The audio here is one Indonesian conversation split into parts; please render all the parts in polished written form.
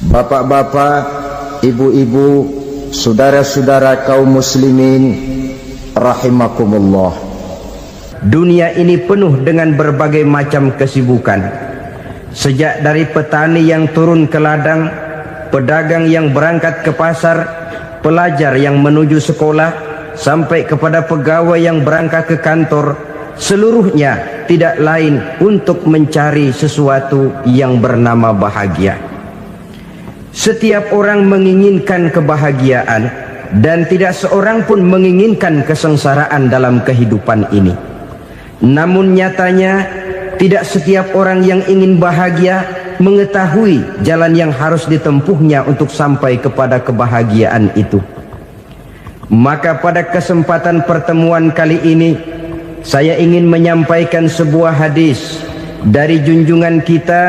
Bapak-bapak, ibu-ibu, saudara-saudara kaum muslimin rahimakumullah. Dunia ini penuh dengan berbagai macam kesibukan. Sejak dari petani yang turun ke ladang, pedagang yang berangkat ke pasar, pelajar yang menuju sekolah, sampai kepada pegawai yang berangkat ke kantor, seluruhnya tidak lain untuk mencari sesuatu yang bernama bahagia. Setiap orang menginginkan kebahagiaan, dan tidak seorang pun menginginkan kesengsaraan dalam kehidupan ini. Namun nyatanya tidak setiap orang yang ingin bahagia mengetahui jalan yang harus ditempuhnya untuk sampai kepada kebahagiaan itu. Maka pada kesempatan pertemuan kali ini, saya ingin menyampaikan sebuah hadis dari junjungan kita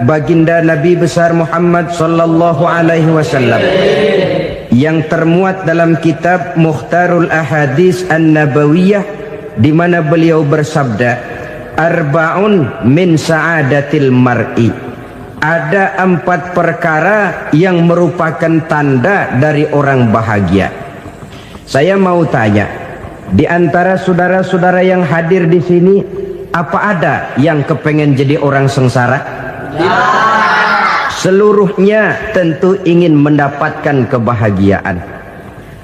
baginda Nabi besar Muhammad sallallahu alaihi wasallam yang termuat dalam kitab Mukhtarul Ahadits An-Nabawiyah, di mana beliau bersabda, arba'un min sa'adatil mar'i. Ada 4 perkara yang merupakan tanda dari orang bahagia. Saya mau tanya, di antara saudara-saudara yang hadir di sini, apa ada yang kepengen jadi orang sengsara? Ya. Seluruhnya tentu ingin mendapatkan kebahagiaan.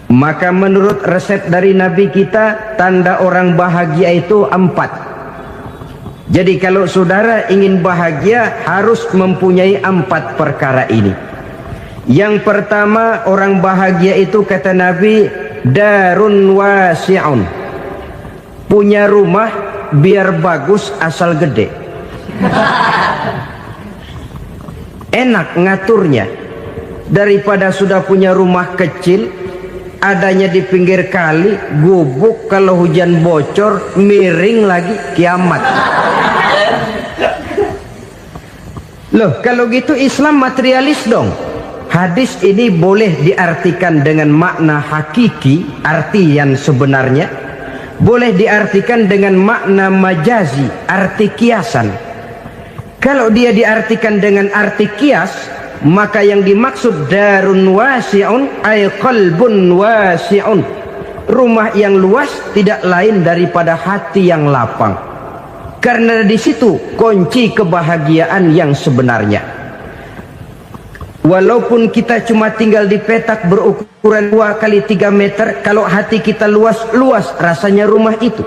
Maka menurut resep dari Nabi kita, tanda orang bahagia itu 4. Jadi kalau saudara ingin bahagia, harus mempunyai 4 perkara ini. Yang pertama, orang bahagia itu kata Nabi, darun wasi'un. Punya rumah biar bagus asal gede. Enak ngaturnya, daripada sudah punya rumah kecil, adanya di pinggir kali, gubuk, kalau hujan bocor, miring lagi, kiamat. Loh, kalau gitu Islam materialis dong. Hadis ini boleh diartikan dengan makna hakiki, arti yang sebenarnya. Boleh diartikan dengan makna majazi, arti kiasan. Kalau dia diartikan dengan arti kias, maka yang dimaksud darun wasi'un ay qalbun wasi'un. Rumah yang luas tidak lain daripada hati yang lapang. Karena di situ kunci kebahagiaan yang sebenarnya. Walaupun kita cuma tinggal di petak berukuran 2 kali 3 meter, kalau hati kita luas-luas rasanya rumah itu.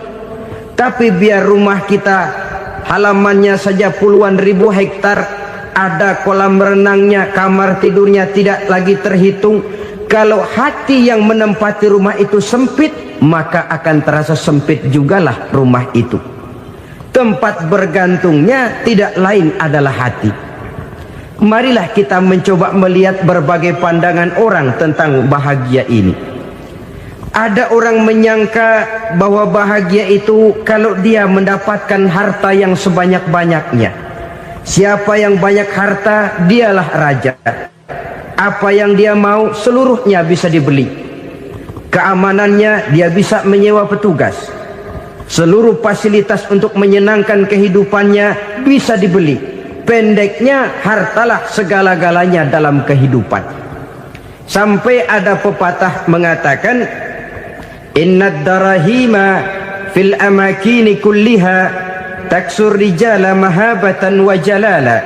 Tapi biar rumah kita halamannya saja puluhan ribu hektar, ada kolam renangnya, kamar tidurnya tidak lagi terhitung. Kalau hati yang menempati rumah itu sempit, maka akan terasa sempit jugalah rumah itu. Tempat bergantungnya tidak lain adalah hati. Marilah kita mencoba melihat berbagai pandangan orang tentang bahagia ini. Ada orang menyangka bahwa bahagia itu kalau dia mendapatkan harta yang sebanyak-banyaknya. Siapa yang banyak harta, dialah raja. Apa yang dia mau, seluruhnya bisa dibeli. Keamanannya, dia bisa menyewa petugas. Seluruh fasilitas untuk menyenangkan kehidupannya bisa dibeli. Pendeknya, hartalah segala-galanya dalam kehidupan. Sampai ada pepatah mengatakan, innad darahima fil amakini kulliha taksur rijala mahabatan wa jalala.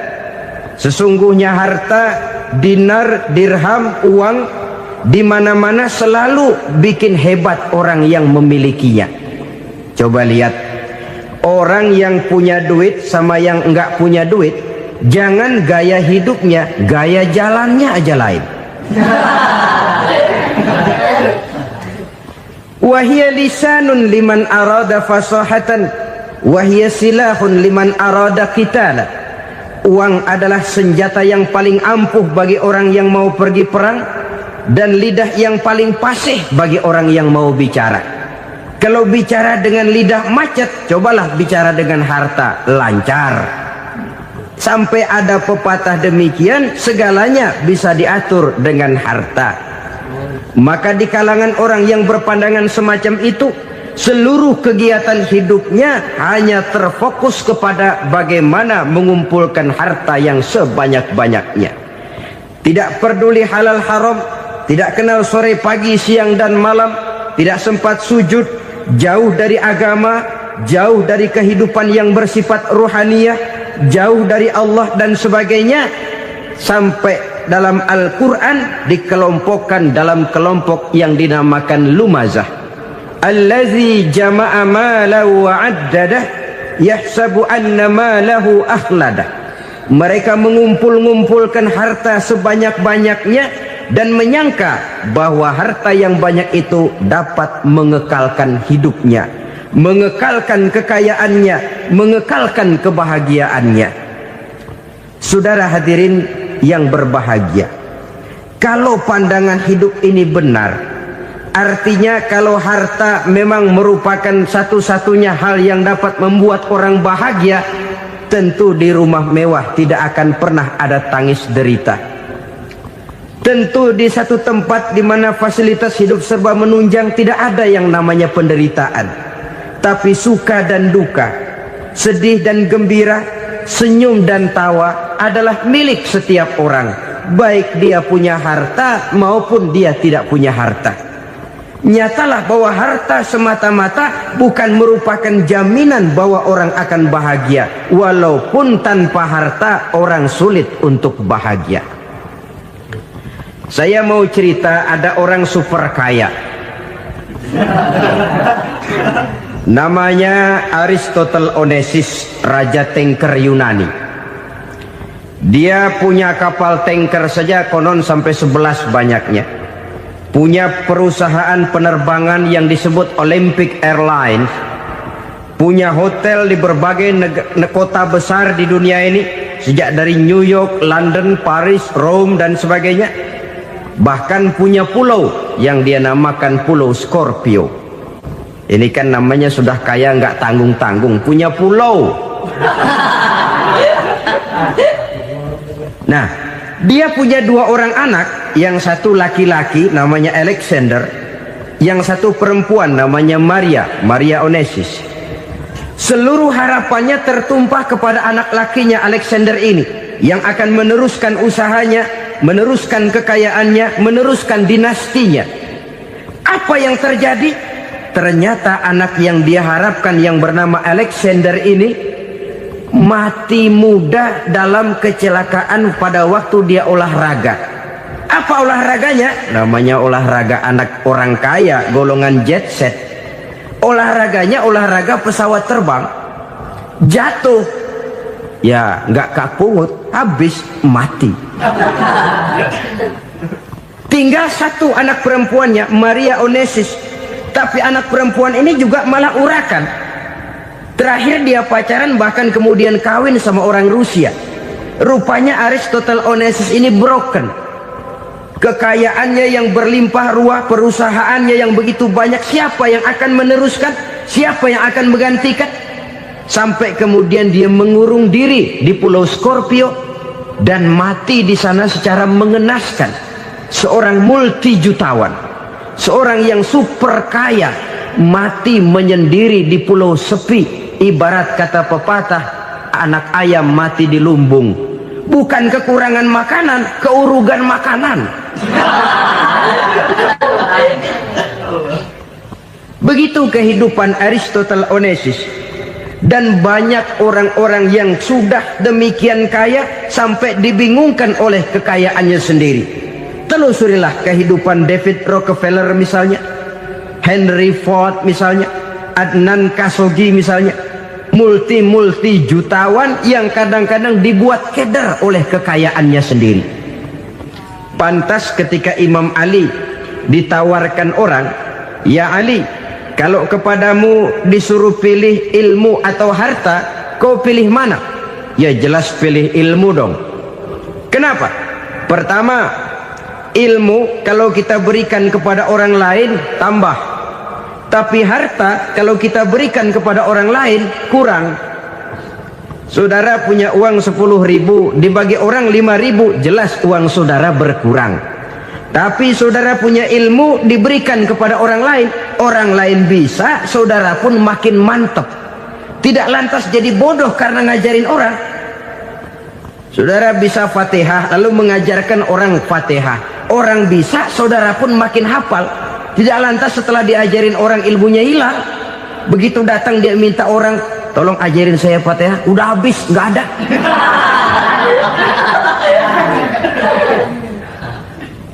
Sesungguhnya harta, dinar, dirham, uang di mana-mana selalu bikin hebat orang yang memilikinya. Coba lihat, orang yang punya duit sama yang enggak punya duit, jangan gaya hidupnya, gaya jalannya aja lain. Wahia lisanun liman arada fasahatan, wahia silahun liman arada qitala. Uang adalah senjata yang paling ampuh bagi orang yang mau pergi perang, dan lidah yang paling fasih bagi orang yang mau bicara. Kalau bicara dengan lidah macet, cobalah bicara dengan harta, lancar. Sampai ada pepatah demikian, segalanya bisa diatur dengan harta. Maka di kalangan orang yang berpandangan semacam itu, seluruh kegiatan hidupnya hanya terfokus kepada bagaimana mengumpulkan harta yang sebanyak-banyaknya. tidak peduli halal haram, tidak kenal sore pagi siang dan malam, tidak sempat sujud, jauh dari agama, jauh dari kehidupan yang bersifat ruhaniyah, jauh dari Allah dan sebagainya, sampai dalam Al-Quran dikelompokkan dalam kelompok yang dinamakan lumazah. Allazi jama'a malahu wa 'addadah yahsabu anna malahu akhladah. Mereka mengumpul-ngumpulkan harta sebanyak-banyaknya dan menyangka bahwa harta yang banyak itu dapat mengekalkan hidupnya, mengekalkan kekayaannya, mengekalkan kebahagiaannya. Saudara hadirin yang berbahagia, kalau pandangan hidup ini benar, artinya kalau harta memang merupakan satu-satunya hal yang dapat membuat orang bahagia, tentu di rumah mewah tidak akan pernah ada tangis derita. Tentu di satu tempat di mana fasilitas hidup serba menunjang tidak ada yang namanya penderitaan. Tapi suka dan duka, sedih dan gembira, senyum dan tawa adalah milik setiap orang, baik dia punya harta maupun dia tidak punya harta. Nyatalah bahwa harta semata-mata bukan merupakan jaminan bahwa orang akan bahagia, walaupun tanpa harta orang sulit untuk bahagia. Saya mau cerita, ada orang super kaya, namanya Aristotle Onesius, raja tanker Yunani. Dia punya kapal tanker saja konon sampai 11 banyaknya. Punya perusahaan penerbangan yang disebut Olympic Airlines, punya hotel di berbagai kota besar di dunia ini, sejak dari New York, London, Paris, Rome dan sebagainya. Bahkan punya pulau yang dia namakan Pulau Scorpio. Ini kan namanya sudah kaya nggak tanggung-tanggung, punya pulau. Nah, dia punya 2 orang anak, yang satu laki-laki namanya Alexander, yang satu perempuan namanya Maria Onesius. Seluruh harapannya tertumpah kepada anak lakinya Alexander ini, yang akan meneruskan usahanya, meneruskan kekayaannya, meneruskan dinastinya. Apa yang terjadi? Ternyata anak yang dia harapkan yang bernama Alexander ini mati muda dalam kecelakaan pada waktu dia olahraga. Apa olahraganya? Namanya olahraga anak orang kaya, golongan jet set. Olahraganya olahraga pesawat terbang. Jatuh, ya nggak kapungut, habis mati. Tinggal satu anak perempuannya, Maria Onesius. Tapi anak perempuan ini juga malah urakan. Terakhir dia pacaran, bahkan kemudian kawin sama orang Rusia. Rupanya Aristotle Onesius ini broken. Kekayaannya yang berlimpah ruah, perusahaannya yang begitu banyak, siapa yang akan meneruskan? Siapa yang akan menggantikan? Sampai kemudian dia mengurung diri di Pulau Scorpio dan mati di sana secara mengenaskan. Seorang multi jutawan, seorang yang super kaya, mati menyendiri di pulau sepi. Ibarat kata pepatah, anak ayam mati di lumbung. Bukan kekurangan makanan, keurugan makanan. Begitu kehidupan Aristotle Onesius. Dan banyak orang-orang yang sudah demikian kaya sampai dibingungkan oleh kekayaannya sendiri. Telusurilah kehidupan David Rockefeller misalnya, Henry Ford misalnya, Adnan Khashoggi misalnya. Multi jutawan yang kadang-kadang dibuat keder oleh kekayaannya sendiri. Pantas ketika Imam Ali ditawarkan orang, "Ya Ali, kalau kepadamu disuruh pilih ilmu atau harta, kau pilih mana?" Ya jelas pilih ilmu dong. Kenapa? Pertama, ilmu kalau kita berikan kepada orang lain tambah. Tapi harta kalau kita berikan kepada orang lain kurang. Saudara punya uang 10.000, dibagi orang 5.000, jelas uang saudara berkurang. Tapi saudara punya ilmu, diberikan kepada orang lain bisa, saudara pun makin mantap. Tidak lantas jadi bodoh karena ngajarin orang. Saudara bisa Fatihah lalu mengajarkan orang Fatihah. Orang bisa, saudara pun makin hafal. Tidak lantas setelah diajarin orang ilmunya hilang. Begitu datang dia minta orang, tolong ajarin saya Fatihah, udah habis, nggak ada.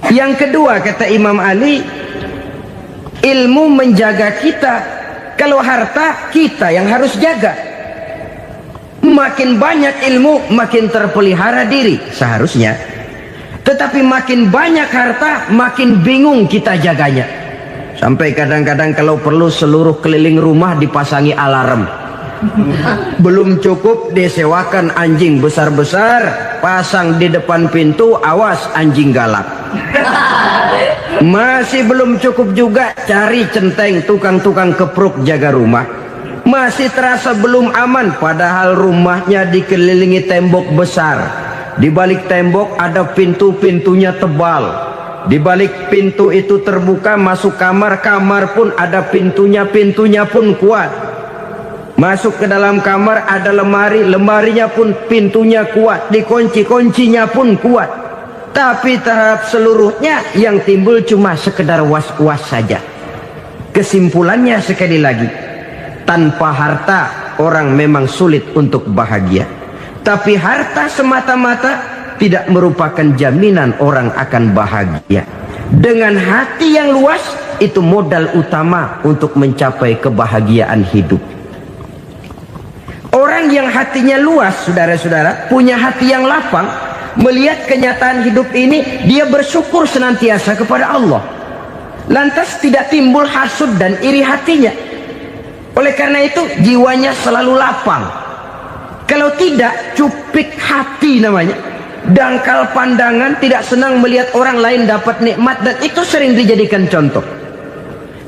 Yang kedua kata Imam Ali, ilmu menjaga kita. Kalau harta, kita yang harus jaga. Makin banyak ilmu, makin terpelihara diri seharusnya. Tetapi makin banyak harta, makin bingung kita jaganya. Sampai kadang-kadang kalau perlu seluruh keliling rumah dipasangi alarm. Belum cukup disewakan anjing besar-besar, pasang di depan pintu, awas anjing galak. Masih belum cukup juga, cari centeng tukang-tukang kepruk jaga rumah. Masih terasa belum aman, padahal rumahnya dikelilingi tembok besar. Di balik tembok ada pintu-pintunya tebal. Di balik pintu itu terbuka masuk kamar, kamar pun ada pintunya, pintunya pun kuat. Masuk ke dalam kamar ada lemari, lemarinya pun pintunya kuat, dikunci, kuncinya pun kuat. Tapi tahap seluruhnya yang timbul cuma sekedar was-was saja. Kesimpulannya sekali lagi, tanpa harta orang memang sulit untuk bahagia. Tapi harta semata-mata tidak merupakan jaminan orang akan bahagia. Dengan hati yang luas, itu modal utama untuk mencapai kebahagiaan hidup. Orang yang hatinya luas, saudara-saudara, punya hati yang lapang, melihat kenyataan hidup ini, dia bersyukur senantiasa kepada Allah. Lantas tidak timbul hasud dan iri hatinya. Oleh karena itu, jiwanya selalu lapang. Kalau tidak, cupik hati namanya. Dangkal pandangan, tidak senang melihat orang lain dapat nikmat, dan itu sering dijadikan contoh.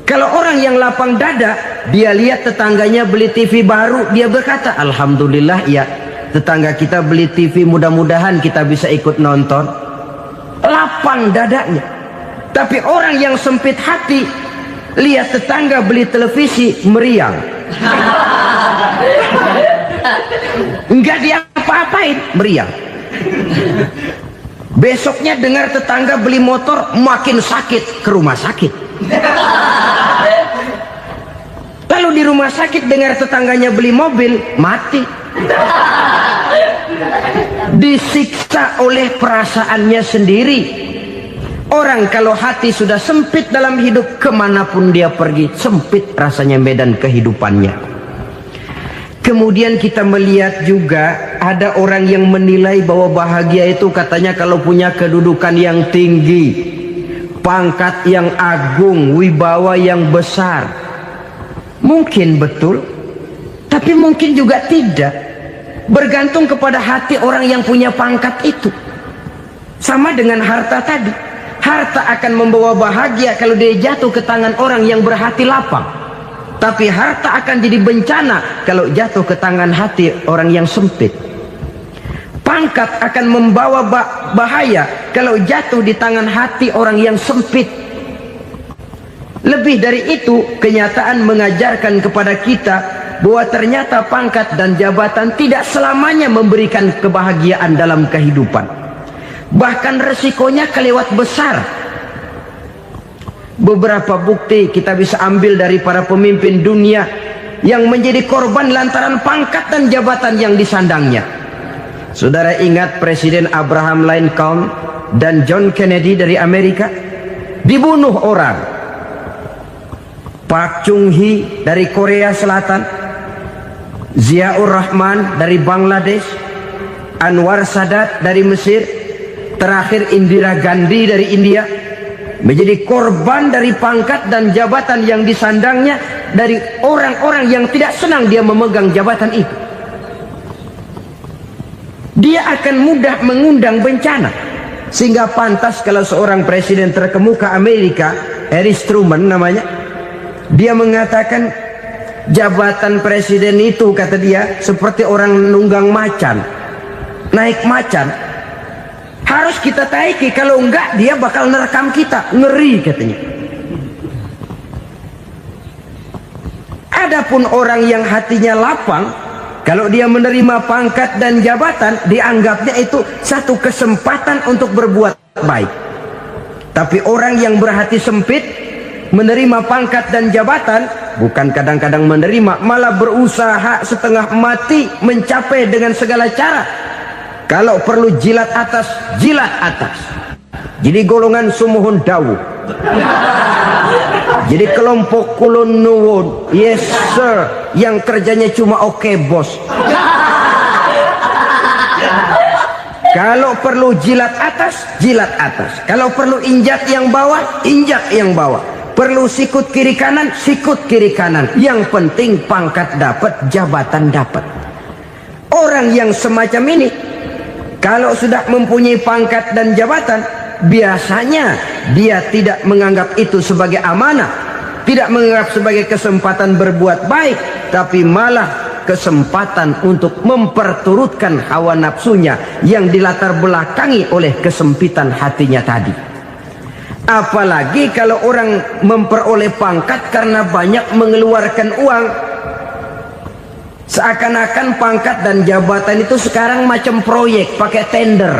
Kalau orang yang lapang dada, dia lihat tetangganya beli TV baru, dia berkata, alhamdulillah ya, tetangga kita beli TV, mudah-mudahan kita bisa ikut nonton. Lapang dadanya. Tapi orang yang sempit hati, lihat tetangga beli televisi, meriang. Enggak diapa-apain, meriang. Besoknya dengar tetangga beli motor, makin sakit, ke rumah sakit. Lalu di rumah sakit dengar tetangganya beli mobil, mati. Disiksa oleh perasaannya sendiri. Orang kalau hati sudah sempit dalam hidup, kemanapun dia pergi, sempit rasanya medan kehidupannya. Kemudian kita melihat juga ada orang yang menilai bahwa bahagia itu katanya kalau punya kedudukan yang tinggi, pangkat yang agung, wibawa yang besar. Mungkin betul, tapi mungkin juga tidak. Bergantung kepada hati orang yang punya pangkat itu. Sama dengan harta tadi. Harta akan membawa bahagia kalau dia jatuh ke tangan orang yang berhati lapang. Tapi harta akan jadi bencana kalau jatuh ke tangan hati orang yang sempit. Pangkat akan membawa bahaya kalau jatuh di tangan hati orang yang sempit. Lebih dari itu, kenyataan mengajarkan kepada kita bahwa ternyata pangkat dan jabatan tidak selamanya memberikan kebahagiaan dalam kehidupan. Bahkan resikonya kelewat besar. Beberapa bukti kita bisa ambil dari para pemimpin dunia yang menjadi korban lantaran pangkat dan jabatan yang disandangnya. Saudara ingat Presiden Abraham Lincoln dan John Kennedy dari Amerika? Dibunuh orang. Park Chung-hee dari Korea Selatan, Ziaur Rahman dari Bangladesh, Anwar Sadat dari Mesir, terakhir Indira Gandhi dari India, menjadi korban dari pangkat dan jabatan yang disandangnya dari orang-orang yang tidak senang dia memegang jabatan itu. Dia akan mudah mengundang bencana. Sehingga pantas kalau seorang presiden terkemuka Amerika, Harry Truman namanya, dia mengatakan jabatan presiden itu, kata dia, seperti orang nunggang macan, naik macan. Harus kita taiki, kalau enggak dia bakal nerekam kita, ngeri katanya. Adapun orang yang hatinya lapang, Kalau dia menerima pangkat dan jabatan, dianggapnya itu satu kesempatan untuk berbuat baik. Tapi orang yang berhati sempit, menerima pangkat dan jabatan, bukan kadang-kadang menerima, malah berusaha setengah mati mencapai dengan segala cara. Kalau perlu jilat atas, jilat atas. Jadi golongan sumuhun dawu. Jadi kelompok kulon nuwun, yes sir, yang kerjanya cuma oke bos. Kalau perlu jilat atas, jilat atas. Kalau perlu injak yang bawah, injak yang bawah. Perlu sikut kiri kanan, sikut kiri kanan. Yang penting pangkat dapat, jabatan dapat. Orang yang semacam ini, kalau sudah mempunyai pangkat dan jabatan, biasanya dia tidak menganggap itu sebagai amanah, tidak menganggap sebagai kesempatan berbuat baik, tapi malah kesempatan untuk memperturutkan hawa nafsunya yang dilatar belakangi oleh kesempitan hatinya tadi. Apalagi kalau orang memperoleh pangkat karena banyak mengeluarkan uang. Seakan-akan pangkat dan jabatan itu sekarang macam proyek, pakai tender.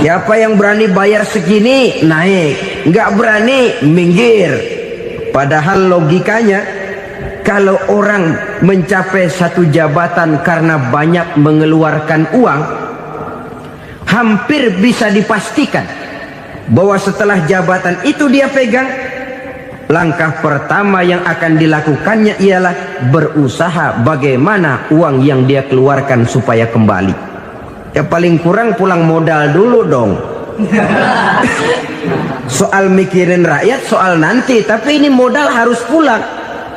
Siapa yang berani bayar segini, naik. Nggak berani, minggir. Padahal logikanya, kalau orang mencapai satu jabatan karena banyak mengeluarkan uang, hampir bisa dipastikan bahwa setelah jabatan itu dia pegang, langkah pertama yang akan dilakukannya ialah berusaha bagaimana uang yang dia keluarkan supaya kembali. Ya paling kurang pulang modal dulu dong. Soal mikirin rakyat soal nanti, tapi ini modal harus pulang.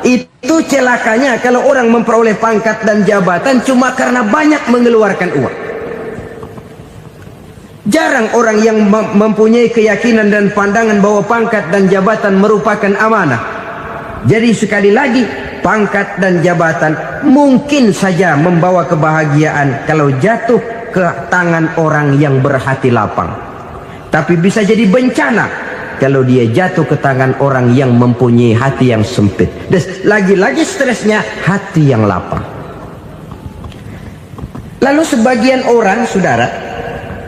Itu celakanya kalau orang memperoleh pangkat dan jabatan cuma karena banyak mengeluarkan uang. Jarang orang yang mempunyai keyakinan dan pandangan bahwa pangkat dan jabatan merupakan amanah. Jadi sekali lagi, pangkat dan jabatan mungkin saja membawa kebahagiaan kalau jatuh ke tangan orang yang berhati lapang. Tapi bisa jadi bencana kalau dia jatuh ke tangan orang yang mempunyai hati yang sempit. Dan lagi-lagi stresnya hati yang lapang. Lalu sebagian orang, saudara,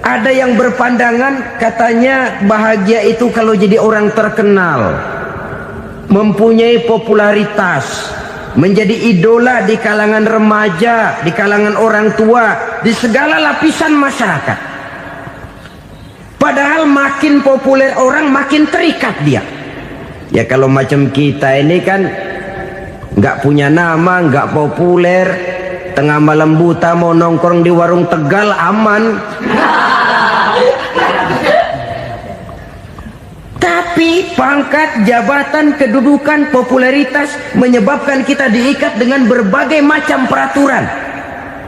ada yang berpandangan katanya bahagia itu kalau jadi orang terkenal, mempunyai popularitas, menjadi idola di kalangan remaja, di kalangan orang tua, di segala lapisan masyarakat. Padahal makin populer orang, makin terikat dia. Ya kalau macam kita ini kan nggak punya nama, nggak populer, tengah malam buta mau nongkrong di warung Tegal aman. Tapi pangkat, jabatan, kedudukan, popularitas menyebabkan kita diikat dengan berbagai macam peraturan.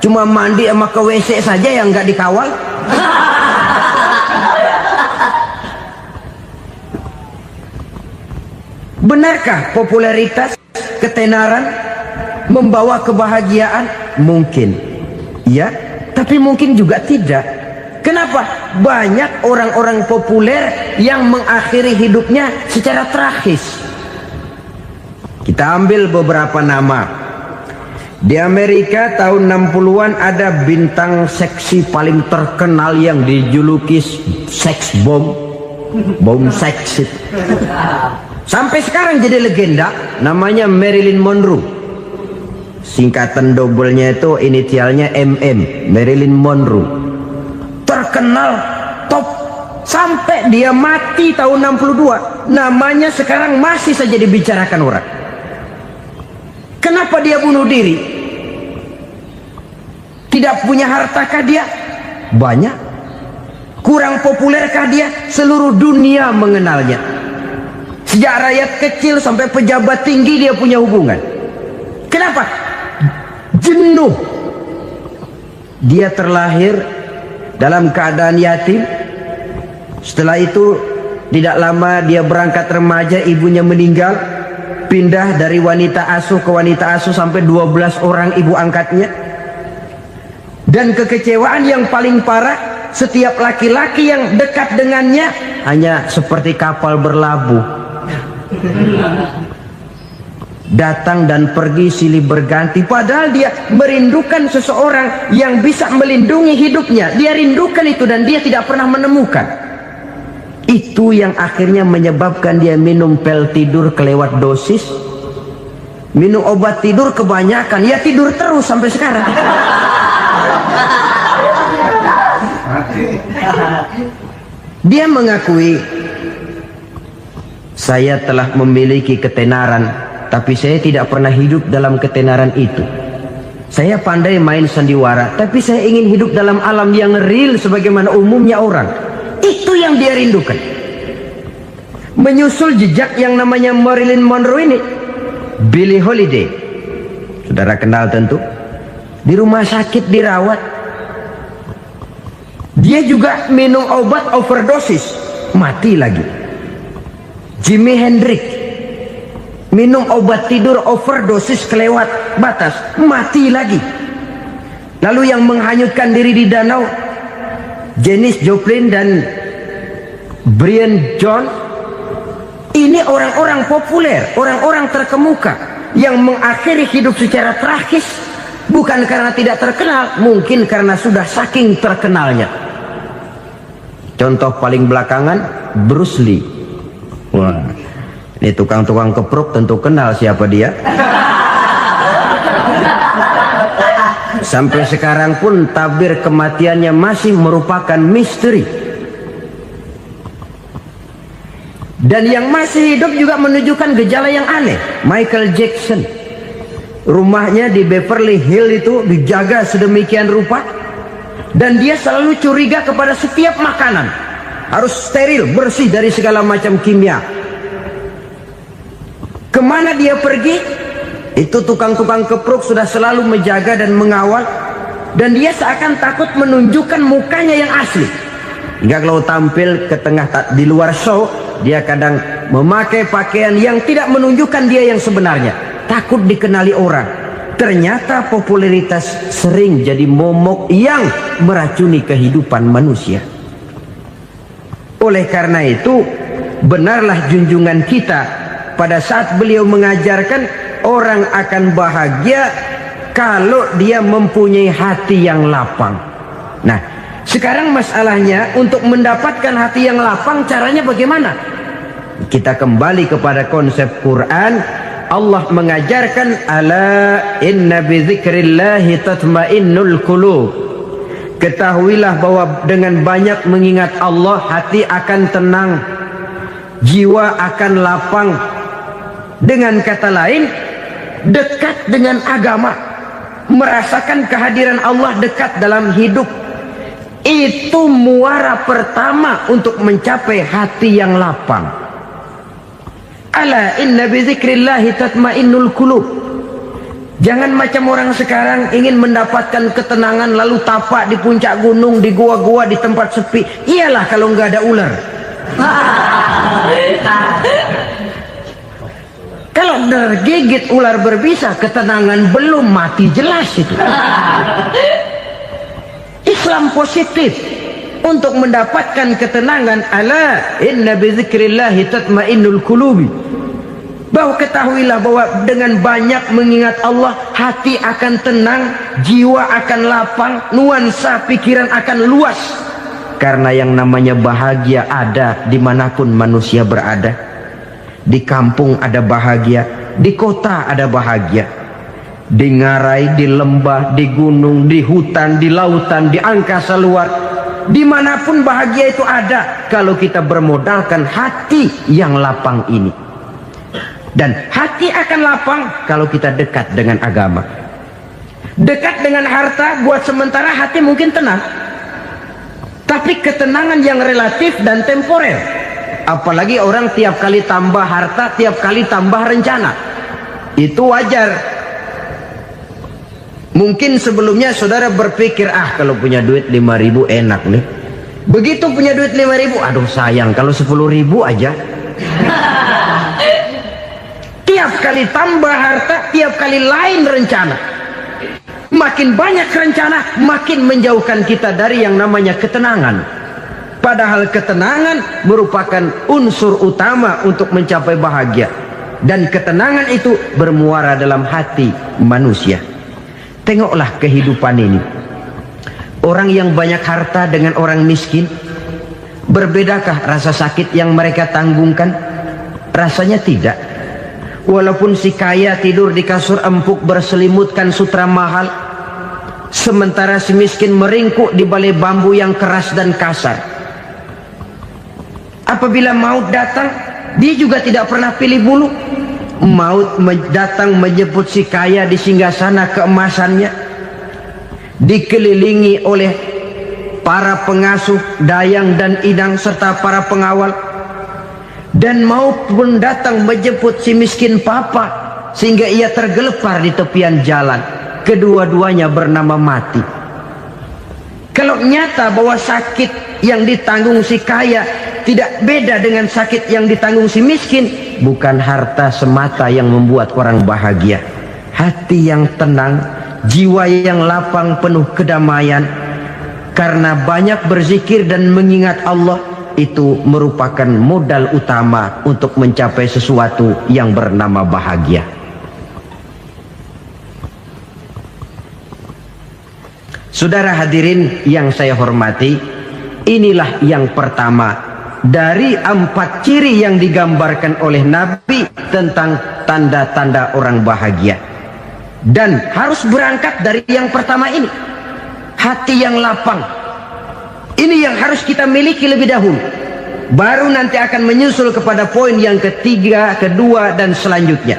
Cuma mandi sama ke WC saja yang nggak dikawal. Benarkah popularitas, ketenaran membawa kebahagiaan? Mungkin. Ya, tapi mungkin juga tidak. Kenapa? Banyak orang-orang populer yang mengakhiri hidupnya secara tragis. Kita ambil beberapa nama. Di Amerika tahun 60-an ada bintang seksi paling terkenal yang dijuluki sex bomb. Bom seks. Sampai sekarang jadi legenda, namanya Marilyn Monroe. Singkatan dobelnya itu inisialnya MM, Marilyn Monroe. Terkenal top sampai dia mati tahun 62. Namanya sekarang masih saja dibicarakan orang. Kenapa dia bunuh diri? Tidak punya hartakah dia? Banyak. Kurang populerkah dia? Seluruh dunia mengenalnya. Sejak rakyat kecil sampai pejabat tinggi dia punya hubungan. Kenapa? Jenuh. Dia terlahir dalam keadaan yatim. Setelah itu tidak lama dia berangkat remaja, ibunya meninggal. Pindah dari wanita asuh ke wanita asuh sampai 12 orang ibu angkatnya. Dan kekecewaan yang paling parah, setiap laki-laki yang dekat dengannya hanya seperti kapal berlabuh. datang dan pergi silih berganti, padahal dia merindukan seseorang yang bisa melindungi hidupnya. Dia rindukan itu dan dia tidak pernah menemukan. Itu yang akhirnya menyebabkan dia minum pil tidur kelewat dosis, minum obat tidur kebanyakan, ya tidur terus sampai sekarang. Dia mengakui, saya telah memiliki ketenaran, tapi saya tidak pernah hidup dalam ketenaran itu. Saya pandai main sandiwara, tapi saya ingin hidup dalam alam yang real sebagaimana umumnya orang. Itu yang dia rindukan. Menyusul jejak yang namanya Marilyn Monroe ini, Billie Holiday, saudara kenal tentu, di rumah sakit dirawat. Dia juga minum obat overdosis, mati lagi. Jimi Hendrix minum obat tidur overdosis kelewat batas, mati lagi. Lalu yang menghanyutkan diri di danau, Janis Joplin dan Brian Jones. Ini orang-orang populer, orang-orang terkemuka yang mengakhiri hidup secara tragis, bukan karena tidak terkenal, mungkin karena sudah saking terkenalnya. Contoh paling belakangan, Bruce Lee. Wah, ini tukang-tukang keprok tentu kenal siapa dia. Sampai sekarang pun tabir kematiannya masih merupakan misteri. Dan yang masih hidup juga menunjukkan gejala yang aneh. Michael Jackson, rumahnya di Beverly Hills itu dijaga sedemikian rupa, dan dia selalu curiga kepada setiap makanan harus steril, bersih dari segala macam kimia. Kemana dia pergi, itu tukang-tukang keprok sudah selalu menjaga dan mengawal, dan dia seakan takut menunjukkan mukanya yang asli. Hingga kalau tampil ke tengah di luar show, dia kadang memakai pakaian yang tidak menunjukkan dia yang sebenarnya, takut dikenali orang. Ternyata popularitas sering jadi momok yang meracuni kehidupan manusia. Oleh karena itu, benarlah junjungan kita pada saat beliau mengajarkan orang akan bahagia kalau dia mempunyai hati yang lapang. Nah, sekarang masalahnya untuk mendapatkan hati yang lapang, caranya bagaimana? Kita kembali kepada konsep Quran. Allah mengajarkan, ala inna bizikrillahi tatmainnul qulub. Ketahuilah bahwa dengan banyak mengingat Allah, hati akan tenang, jiwa akan lapang. Dengan kata lain, dekat dengan agama, merasakan kehadiran Allah dekat dalam hidup. Itu muara pertama untuk mencapai hati yang lapang. Ala inna bizikrillahi tatmainnul qulub. Jangan macam orang sekarang ingin mendapatkan ketenangan lalu tapak di puncak gunung, di gua-gua, di tempat sepi. Iyalah kalau nggak ada ular. Kalau tergigit ular berbisa, ketenangan belum, mati jelas itu. Islam positif untuk mendapatkan ketenangan. Ala inna bizikrillahi tatmainnul qulubi. Bahwa ketahuilah bahwa dengan banyak mengingat Allah, hati akan tenang, jiwa akan lapang, nuansa pikiran akan luas. Karena yang namanya bahagia ada dimanapun manusia berada. Di kampung ada bahagia, di kota ada bahagia, di ngarai, di lembah, di gunung, di hutan, di lautan, di angkasa luar, dimanapun bahagia itu ada kalau kita bermodalkan hati yang lapang ini. Dan hati akan lapang kalau kita dekat dengan agama. Dekat dengan harta buat sementara hati mungkin tenang, tapi ketenangan yang relatif dan temporer. Apalagi orang tiap kali tambah harta, tiap kali tambah rencana. Itu wajar. Mungkin sebelumnya saudara berpikir, kalau punya duit 5.000 enak nih. Begitu punya duit 5.000, aduh sayang kalau 10.000 aja. Tiap kali tambah harta, tiap kali lain rencana. Makin banyak rencana, makin menjauhkan kita dari yang namanya ketenangan. Padahal ketenangan merupakan unsur utama untuk mencapai bahagia. dan ketenangan itu bermuara dalam hati manusia. Tengoklah kehidupan ini. Orang yang banyak harta dengan orang miskin, berbedakah rasa sakit yang mereka tanggungkan? Rasanya tidak. Walaupun si kaya tidur di kasur empuk berselimutkan sutra mahal, sementara si miskin meringkuk di balai bambu yang keras dan kasar. Apabila maut datang, dia juga tidak pernah pilih bulu. Maut datang menjemput si kaya di singgasana keemasannya, dikelilingi oleh para pengasuh, dayang dan idang serta para pengawal. Dan maut pun datang menjemput si miskin papa, sehingga ia tergelepar di tepian jalan. Kedua-duanya bernama mati. Kalau nyata bahwa sakit yang ditanggung si kaya tidak beda dengan sakit yang ditanggung si miskin, bukan harta semata yang membuat orang bahagia. Hati yang tenang, jiwa yang lapang penuh kedamaian karena banyak berzikir dan mengingat Allah, itu merupakan modal utama untuk mencapai sesuatu yang bernama bahagia. Saudara hadirin yang saya hormati, inilah yang pertama dari 4 ciri yang digambarkan oleh Nabi tentang tanda-tanda orang bahagia. Dan harus berangkat dari yang pertama ini, hati yang lapang. Ini yang harus kita miliki lebih dahulu, baru nanti akan menyusul kepada poin yang ketiga, kedua dan selanjutnya.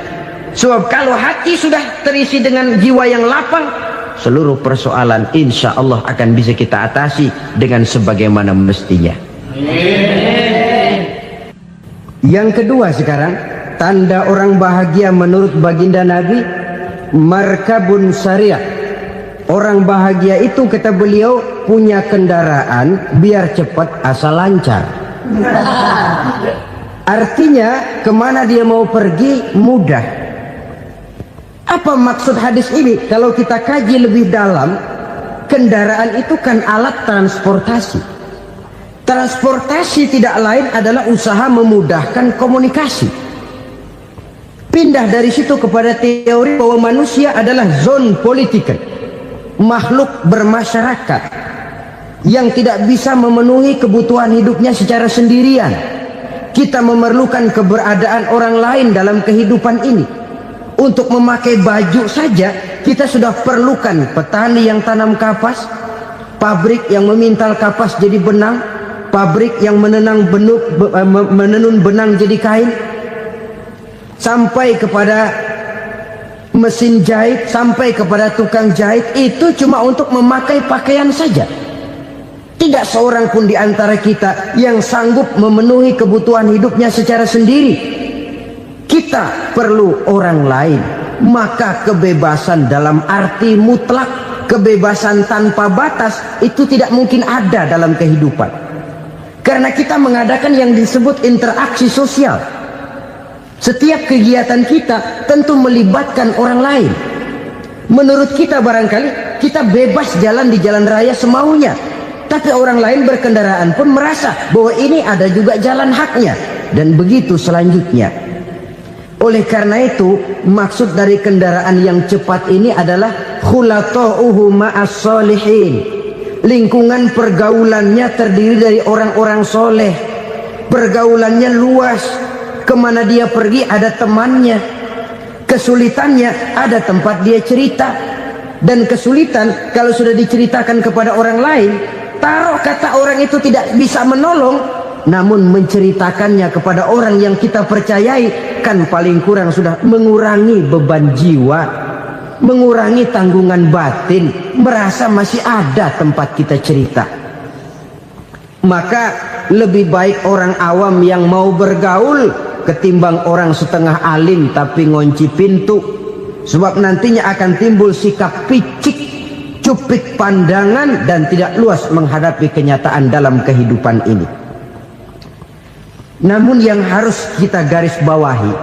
Sebab kalau hati sudah terisi dengan jiwa yang lapang, seluruh persoalan insya Allah akan bisa kita atasi dengan sebagaimana mestinya. Yang kedua sekarang, tanda orang bahagia menurut baginda Nabi, markabun syariah. Orang bahagia itu, kata beliau, punya kendaraan biar cepat asal lancar. Artinya kemana dia mau pergi mudah. Apa maksud hadis ini? Kalau kita kaji lebih dalam, kendaraan itu kan alat transportasi. Transportasi tidak lain adalah usaha memudahkan komunikasi. Pindah dari situ kepada teori bahwa manusia adalah zon political, makhluk bermasyarakat yang tidak bisa memenuhi kebutuhan hidupnya secara sendirian. Kita memerlukan keberadaan orang lain dalam kehidupan ini. Untuk memakai baju saja kita sudah perlukan petani yang tanam kapas, pabrik yang memintal kapas jadi benang, pabrik yang menenun benang jadi kain, sampai kepada mesin jahit, sampai kepada tukang jahit. Itu cuma untuk memakai pakaian saja. Tidak seorang pun di antara kita yang sanggup memenuhi kebutuhan hidupnya secara sendiri. Kita perlu orang lain. Maka kebebasan dalam arti mutlak, kebebasan tanpa batas, itu tidak mungkin ada dalam kehidupan. Karena kita mengadakan yang disebut interaksi sosial. Setiap kegiatan kita tentu melibatkan orang lain. Menurut kita barangkali kita bebas jalan di jalan raya semaunya, tapi orang lain berkendaraan pun merasa bahwa ini ada juga jalan haknya, dan begitu selanjutnya. Oleh karena itu, maksud dari kendaraan yang cepat ini adalah khulatuhu ma'as solihin. Lingkungan pergaulannya terdiri dari orang-orang soleh. Pergaulannya luas. Kemana dia pergi ada temannya. Kesulitannya ada tempat dia cerita. Dan kesulitan kalau sudah diceritakan kepada orang lain, taruh kata orang itu tidak bisa menolong, namun menceritakannya kepada orang yang kita percayai, kan paling kurang sudah mengurangi beban jiwa, mengurangi tanggungan batin, merasa masih ada tempat kita cerita. Maka lebih baik orang awam yang mau bergaul ketimbang orang setengah alim tapi ngunci pintu. Sebab nantinya akan timbul sikap picik, cupik pandangan, dan tidak luas menghadapi kenyataan dalam kehidupan ini. Namun yang harus kita garis bawahi,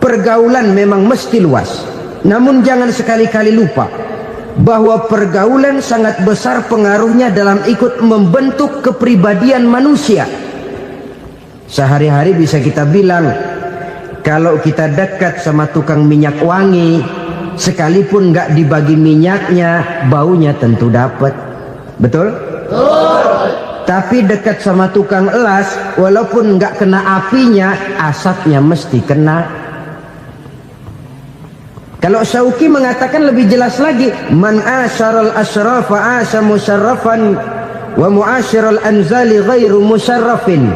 pergaulan memang mesti luas. Namun jangan sekali-kali lupa bahwa pergaulan sangat besar pengaruhnya dalam ikut membentuk kepribadian manusia. Sehari-hari bisa kita bilang, Kalau kita dekat sama tukang minyak wangi, sekalipun nggak dibagi minyaknya, baunya tentu dapat. Betul? Tapi dekat sama tukang elas, walaupun nggak kena apinya, asapnya mesti kena. Kalau Syauqi mengatakan lebih jelas lagi, man asyaral asrafa asa musyarrafan wa muasyiral anzali ghairu musyarrafin.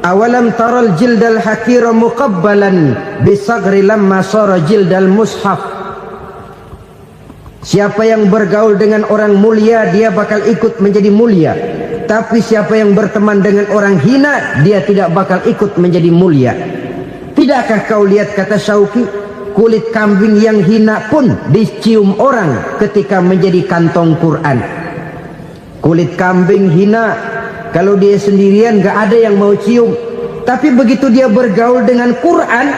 Awalam taral jildal hakira muqabbalan bisagri lamma sara jildal mushaf. Siapa yang bergaul dengan orang mulia, dia bakal ikut menjadi mulia. Tapi siapa yang berteman dengan orang hina, dia tidak bakal ikut menjadi mulia. Tidakkah kau lihat, kata Syauqi, kulit kambing yang hina pun dicium orang ketika menjadi kantong Quran. Kulit kambing hina, kalau dia sendirian gak ada yang mau cium. Tapi begitu dia bergaul dengan Quran,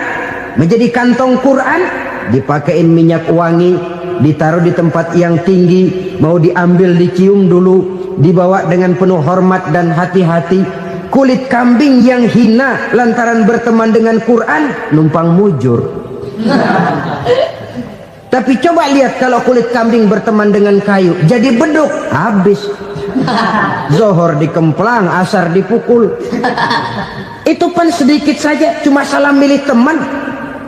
menjadi kantong Quran, dipakein minyak wangi, ditaruh di tempat yang tinggi, mau diambil dicium dulu, dibawa dengan penuh hormat dan hati-hati. Kulit kambing yang hina lantaran berteman dengan Quran, numpang mujur. Tapi coba lihat kalau kulit kambing berteman dengan kayu, jadi beduk, habis. Zohor dikemplang, asar dipukul. Itu pun sedikit saja, cuma salah milih teman.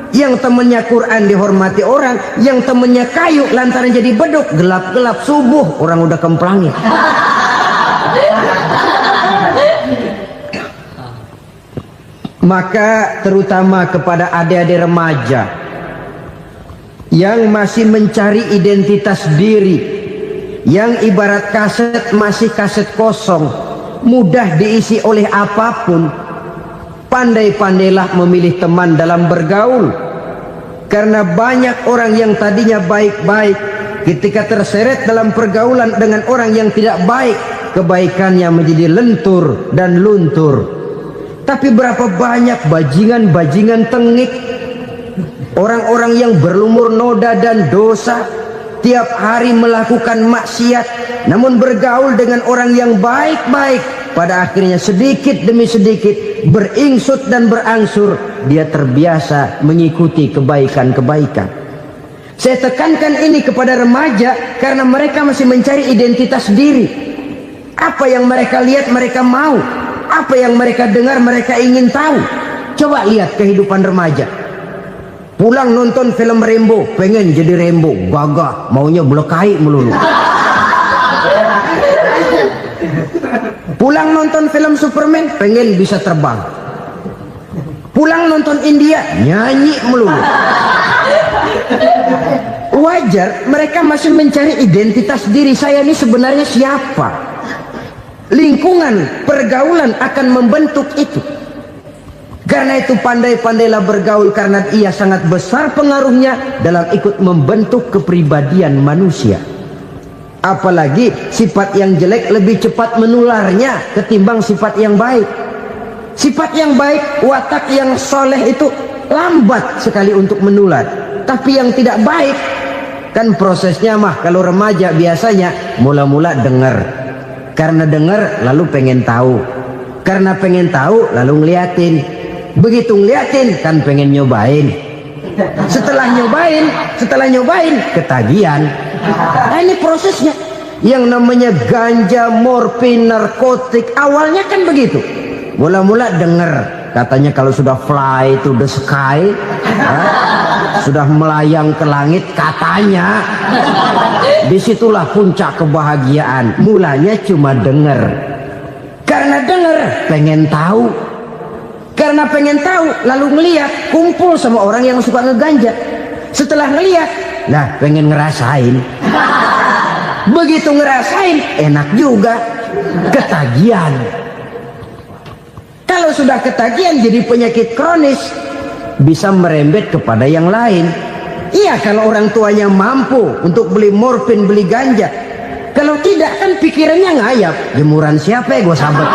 Yang temannya Quran dihormati orang, yang temannya kayu lantaran jadi beduk, gelap-gelap subuh orang udah kemplangin. Maka terutama kepada adik-adik remaja yang masih mencari identitas diri, yang ibarat kaset masih kaset kosong, mudah diisi oleh apapun, pandai-pandailah memilih teman dalam bergaul. Karena banyak orang yang tadinya baik-baik, ketika terseret dalam pergaulan dengan orang yang tidak baik, kebaikannya menjadi lentur dan luntur. Tapi berapa banyak bajingan-bajingan tengik, orang-orang yang berlumur noda dan dosa, tiap hari melakukan maksiat, namun bergaul dengan orang yang baik-baik, pada akhirnya sedikit demi sedikit beringsut dan berangsur dia terbiasa mengikuti kebaikan-kebaikan. Saya tekankan ini kepada remaja karena mereka masih mencari identitas diri. Apa yang mereka lihat mereka mau, apa yang mereka dengar mereka ingin tahu. Coba lihat kehidupan remaja. Pulang nonton film Rambo, pengen jadi Rambo, gagah, maunya belekai melulu. Pulang nonton film Superman, pengen bisa terbang. Pulang nonton India, nyanyi melulu. Wajar, mereka masih mencari identitas diri. Saya ini sebenarnya siapa? Lingkungan, pergaulan akan membentuk itu. Karena itu pandai-pandailah bergaul, karena ia sangat besar pengaruhnya dalam ikut membentuk kepribadian manusia. Apalagi sifat yang jelek lebih cepat menularnya ketimbang sifat yang baik. Sifat yang baik, watak yang soleh itu lambat sekali untuk menular. Tapi yang tidak baik, kan prosesnya mah kalau remaja biasanya mula-mula dengar. Karena dengar lalu pengen tahu. Karena pengen tahu lalu ngeliatin. Begitu ngeliatin kan pengen nyobain. Setelah nyobain ketagihan. Nah, ini prosesnya. Yang namanya ganja, morfin, narkotik, awalnya kan begitu. Mula-mula denger, katanya kalau sudah fly to the sky, sudah melayang ke langit, katanya disitulah puncak kebahagiaan. Mulanya cuma denger. Karena denger pengen tahu. Karena pengen tahu lalu ngeliat, kumpul sama orang yang suka ngeganja. Setelah ngeliat, nah pengen ngerasain. Begitu ngerasain enak juga, ketagihan. Kalau sudah ketagihan jadi penyakit kronis, bisa merembet kepada yang lain. Iya, kalau orang tuanya mampu untuk beli morfin, beli ganja. Kalau tidak kan pikirannya ngayap, jemuran siapa ya gue sabet.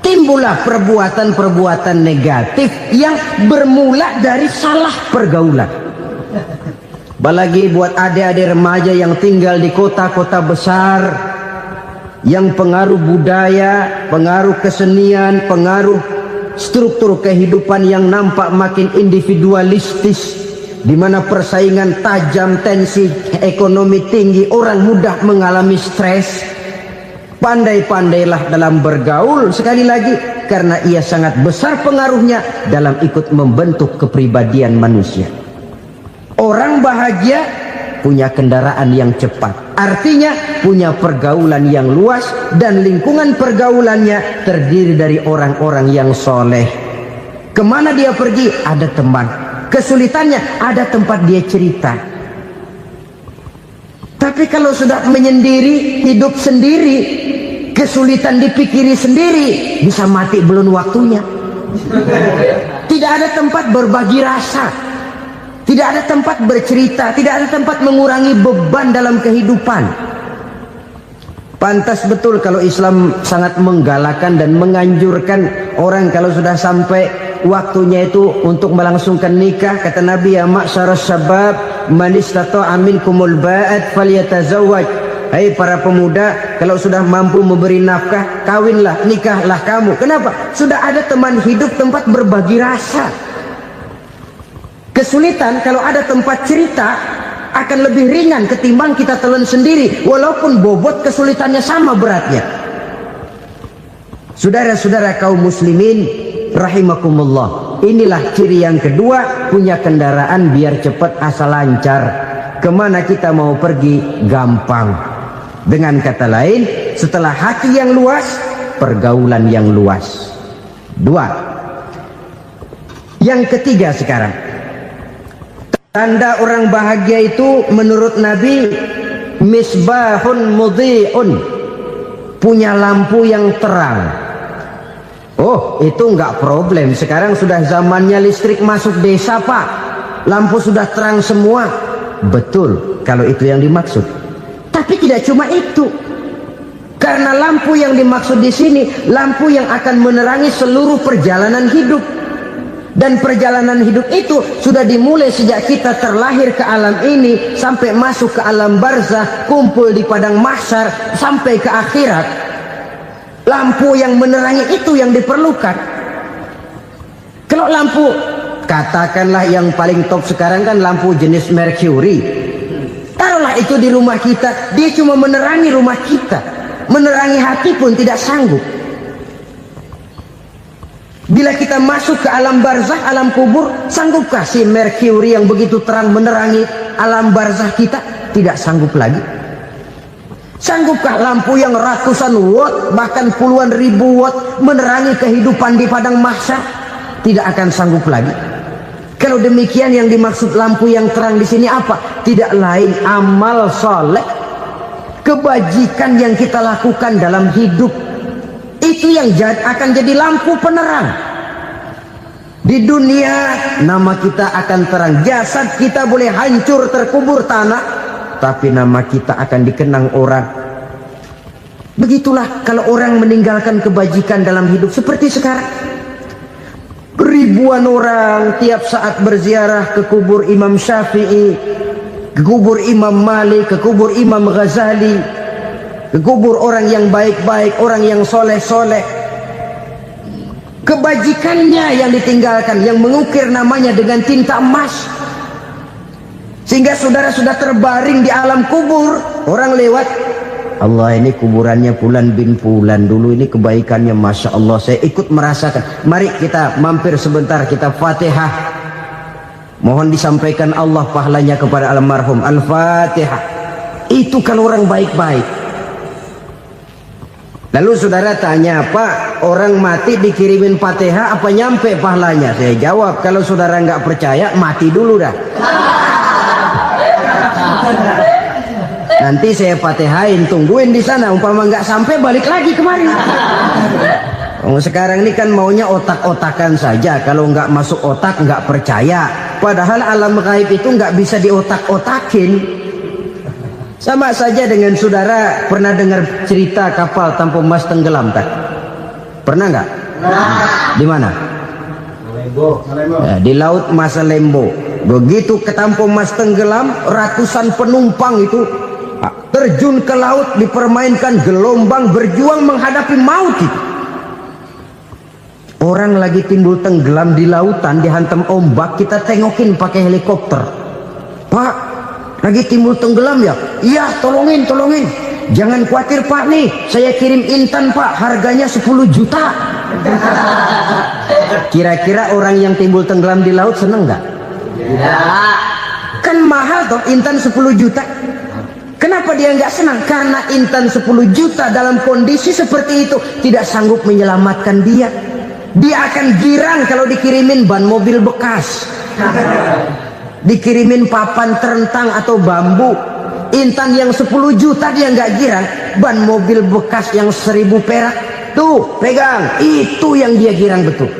Timbullah perbuatan-perbuatan negatif yang bermula dari salah pergaulan. Apalagi buat adik-adik remaja yang tinggal di kota-kota besar, yang pengaruh budaya, pengaruh kesenian, pengaruh struktur kehidupan yang nampak makin individualistis, di mana persaingan tajam, tensi ekonomi tinggi, orang mudah mengalami stres. Pandai-pandailah dalam bergaul, sekali lagi, karena ia sangat besar pengaruhnya dalam ikut membentuk kepribadian manusia. Orang bahagia punya kendaraan yang cepat, artinya punya pergaulan yang luas, dan lingkungan pergaulannya terdiri dari orang-orang yang soleh. Kemana dia pergi ada teman, kesulitannya ada tempat dia cerita. Tapi kalau sudah menyendiri, hidup sendiri, kesulitan dipikiri sendiri, bisa mati belum waktunya. Tidak ada tempat berbagi rasa, tidak ada tempat bercerita, tidak ada tempat mengurangi beban dalam kehidupan. Pantas betul kalau Islam sangat menggalakkan dan menganjurkan orang kalau sudah sampai waktunya itu untuk melangsungkan nikah. Kata Nabi, ya ma'syaras syabab man istata'a minkumul ba'at falyatazawwaj. Hai para pemuda, kalau sudah mampu memberi nafkah, kawinlah, nikahlah kamu. Kenapa? Sudah ada teman hidup, tempat berbagi rasa. Kesulitan kalau ada tempat cerita akan lebih ringan ketimbang kita telan sendiri, walaupun bobot kesulitannya sama beratnya. Saudara-saudara kaum muslimin rahimakumullah, inilah ciri yang kedua, punya kendaraan biar cepat asal lancar. Kemana kita mau pergi gampang. Dengan kata lain, setelah hati yang luas, pergaulan yang luas. Dua. Yang ketiga sekarang, tanda orang bahagia itu menurut Nabi, misbahun mudhi'un, punya lampu yang terang. Oh, itu enggak problem. Sekarang sudah zamannya listrik masuk desa, Pak. Lampu sudah terang semua. Betul, kalau itu yang dimaksud. Tapi tidak cuma itu. Karena lampu yang dimaksud di sini, lampu yang akan menerangi seluruh perjalanan hidup. Dan perjalanan hidup itu sudah dimulai sejak kita terlahir ke alam ini, sampai masuk ke alam barzah, kumpul di padang mahsyar, sampai ke akhirat. Lampu yang menerangi itu yang diperlukan. Kalau lampu, katakanlah yang paling top sekarang kan lampu jenis Mercury. Taruhlah itu di rumah kita, dia cuma menerangi rumah kita, menerangi hati pun tidak sanggup. Bila kita masuk ke alam barzah, alam kubur, sanggupkah si Mercury yang begitu terang menerangi alam barzah kita? Tidak sanggup lagi. Sanggupkah lampu yang ratusan watt, bahkan puluhan ribu watt menerangi kehidupan di padang mahsyar? Tidak akan sanggup lagi. Kalau demikian, yang dimaksud lampu yang terang di sini apa? Tidak lain amal soleh, kebajikan yang kita lakukan dalam hidup. Itu yang akan jadi lampu penerang. Di dunia nama kita akan terang, jasad kita boleh hancur terkubur tanah, tapi nama kita akan dikenang orang. Begitulah kalau orang meninggalkan kebajikan dalam hidup seperti sekarang. Ribuan orang tiap saat berziarah ke kubur Imam Syafi'i, ke kubur Imam Malik, ke kubur Imam Ghazali, ke kubur orang yang baik-baik, orang yang soleh-soleh. Kebajikannya yang ditinggalkan, yang mengukir namanya dengan tinta emas. Sehingga saudara sudah terbaring di alam kubur, orang lewat, Allah, ini kuburannya Fulan bin Fulan, dulu ini kebaikannya Masya Allah, saya ikut merasakan. Mari kita mampir sebentar, kita Fatihah, mohon disampaikan Allah pahalanya kepada almarhum. Al-Fatihah. Itu kalau orang baik-baik. Lalu saudara tanya, Pak, orang mati dikirimin Fatihah apa nyampe pahalanya? Saya jawab, kalau saudara nggak percaya, mati dulu dah. Nanti saya Fatihain, tungguin di sana, umpama nggak sampai balik lagi kemari. Sekarang ini kan maunya otak-otakan saja, kalau nggak masuk otak nggak percaya. Padahal alam gaib itu nggak bisa diotak-otakin. Sama saja dengan saudara pernah dengar cerita kapal tanpa emas tenggelam tak? Pernah nggak? Di mana? Ya, di laut Masalembo. Begitu ke Tampo Mas tenggelam, ratusan penumpang itu terjun ke laut, dipermainkan gelombang, berjuang menghadapi maut itu. Orang lagi timbul tenggelam di lautan, dihantam ombak, kita tengokin pakai helikopter. Pak, lagi timbul tenggelam ya? Iya, tolongin. Jangan khawatir Pak, nih saya kirim intan Pak, harganya 10 juta. Kira-kira orang yang timbul tenggelam di laut seneng nggak? Tidak. Kan mahal toh intan 10 juta. Kenapa dia nggak senang? Karena intan 10 juta dalam kondisi seperti itu tidak sanggup menyelamatkan dia. Dia akan girang kalau dikirimin ban mobil bekas, dikirimin papan terentang atau bambu. Intan yang 10 juta dia nggak girang, ban mobil bekas yang 1000 perak tuh pegang, itu yang dia girang betul.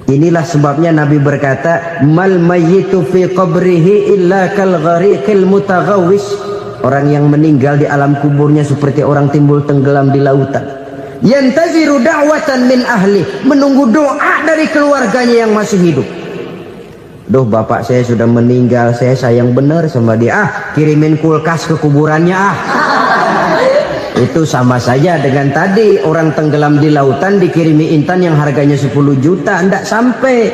Inilah sebabnya Nabi berkata, mal mayyitu fi qabrihi illa kal ghariqil mutaghawwis. Orang yang meninggal di alam kuburnya seperti orang timbul tenggelam di lautan. Yantaziru da'watan min ahli, menunggu doa dari keluarganya yang masih hidup. Duh, bapak saya sudah meninggal, saya sayang benar sama dia. Kirimin kulkas ke kuburannya Itu sama saja dengan tadi orang tenggelam di lautan dikirimi intan yang harganya 10 juta, tidak sampai.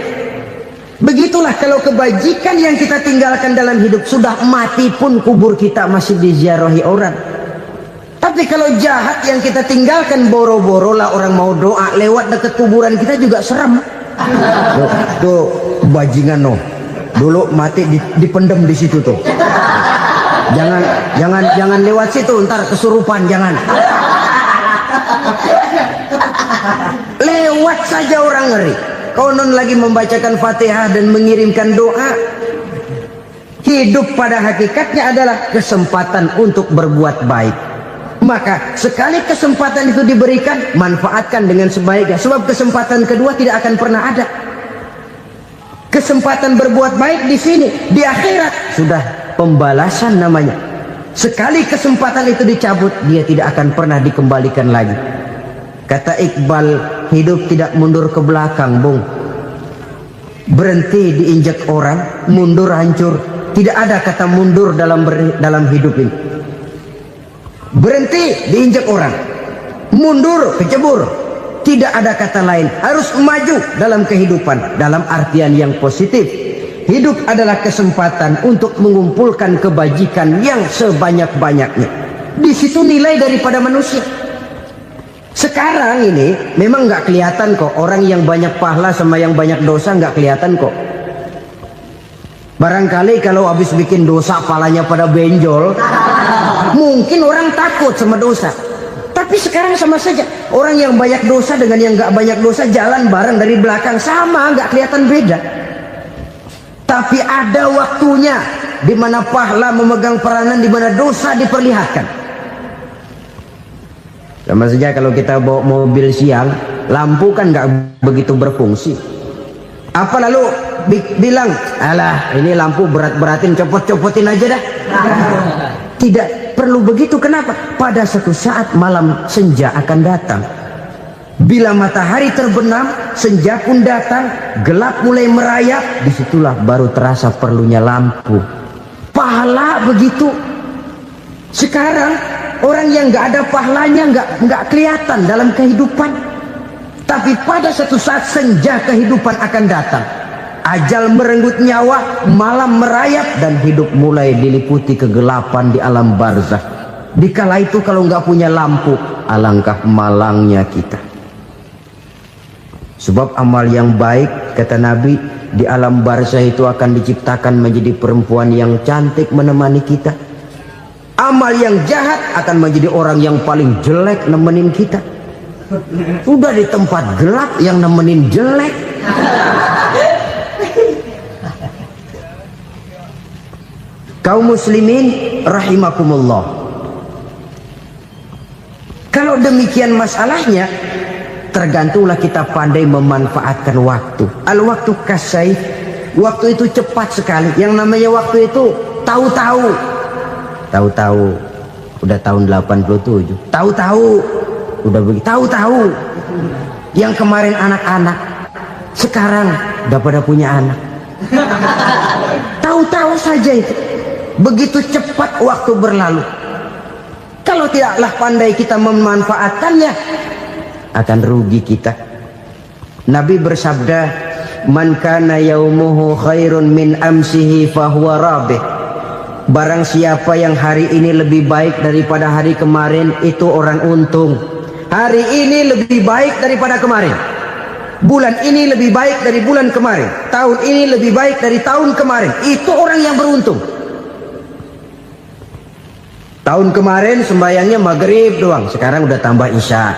Begitulah kalau kebajikan yang kita tinggalkan dalam hidup, sudah mati pun kubur kita masih diziarahi orang. Tapi kalau jahat yang kita tinggalkan, boro-boro lah orang mau doa lewat dekat kuburan kita juga serem. Tuh bajingan no, dulu mati dipendem di situ tuh. Jangan lewat situ, ntar kesurupan, jangan. Lewat saja orang ngeri. Konon lagi membacakan Fatihah dan mengirimkan doa. Hidup pada hakikatnya adalah kesempatan untuk berbuat baik. Maka sekali kesempatan itu diberikan, manfaatkan dengan sebaiknya. Sebab kesempatan kedua tidak akan pernah ada. Kesempatan berbuat baik di sini, di akhirat sudah pembalasan namanya. Sekali kesempatan itu dicabut, dia tidak akan pernah dikembalikan lagi. Kata Iqbal, hidup tidak mundur ke belakang, Bung. Berhenti diinjak orang, mundur hancur. Tidak ada kata mundur dalam hidup ini. Berhenti diinjak orang, mundur kecebur. Tidak ada kata lain, harus maju dalam kehidupan dalam artian yang positif. Hidup adalah kesempatan untuk mengumpulkan kebajikan yang sebanyak-banyaknya. Di situ nilai daripada manusia. Sekarang ini memang nggak kelihatan kok, orang yang banyak pahala sama yang banyak dosa nggak kelihatan kok. Barangkali kalau habis bikin dosa palanya pada benjol, mungkin orang takut sama dosa. Tapi sekarang sama saja, orang yang banyak dosa dengan yang nggak banyak dosa jalan bareng dari belakang, sama, nggak kelihatan beda. Tapi ada waktunya di mana pahala memegang peranan, di mana dosa diperlihatkan. Sama saja kalau kita bawa mobil siang, lampu kan nggak begitu berfungsi. Apa lalu bilang, alah ini lampu berat-beratin, copot-copotin aja dah. Tidak perlu begitu. Kenapa? Pada suatu saat malam senja akan datang. Bila matahari terbenam, senja pun datang, gelap mulai merayap, disitulah baru terasa perlunya lampu. Pahala begitu. Sekarang orang yang nggak ada pahalanya nggak kelihatan dalam kehidupan. Tapi pada suatu saat senja kehidupan akan datang. Ajal merenggut nyawa, malam merayap, dan hidup mulai diliputi kegelapan di alam barzakh. Dikala itu kalau nggak punya lampu, alangkah malangnya kita. Sebab amal yang baik, kata Nabi, di alam barzakh itu akan diciptakan menjadi perempuan yang cantik menemani kita. Amal yang jahat akan menjadi orang yang paling jelek nemenin kita. Sudah di tempat gelap yang nemenin jelek. Kaum muslimin rahimakumullah. Kalau demikian masalahnya, tergantunglah kita pandai memanfaatkan waktu. Al-waktu kasayf, waktu itu cepat sekali. Yang namanya waktu itu tahu-tahu. Tahu-tahu udah tahun 87. Tahu-tahu udah begitu. Tahu-tahu yang kemarin anak-anak, sekarang udah pada punya anak. Tahu-tahu saja itu. begitu cepat waktu berlalu. Kalau tidaklah pandai kita memanfaatkannya, akan rugi kita. Nabi bersabda, man kana yaumuhu khairun min amsihi fahuwa rabih. Barang siapa yang hari ini lebih baik daripada hari kemarin, itu orang untung. Hari ini lebih baik daripada kemarin, bulan ini lebih baik dari bulan kemarin, tahun ini lebih baik dari tahun kemarin, itu orang yang beruntung. Tahun kemarin sembayangnya maghrib doang, sekarang udah tambah isya.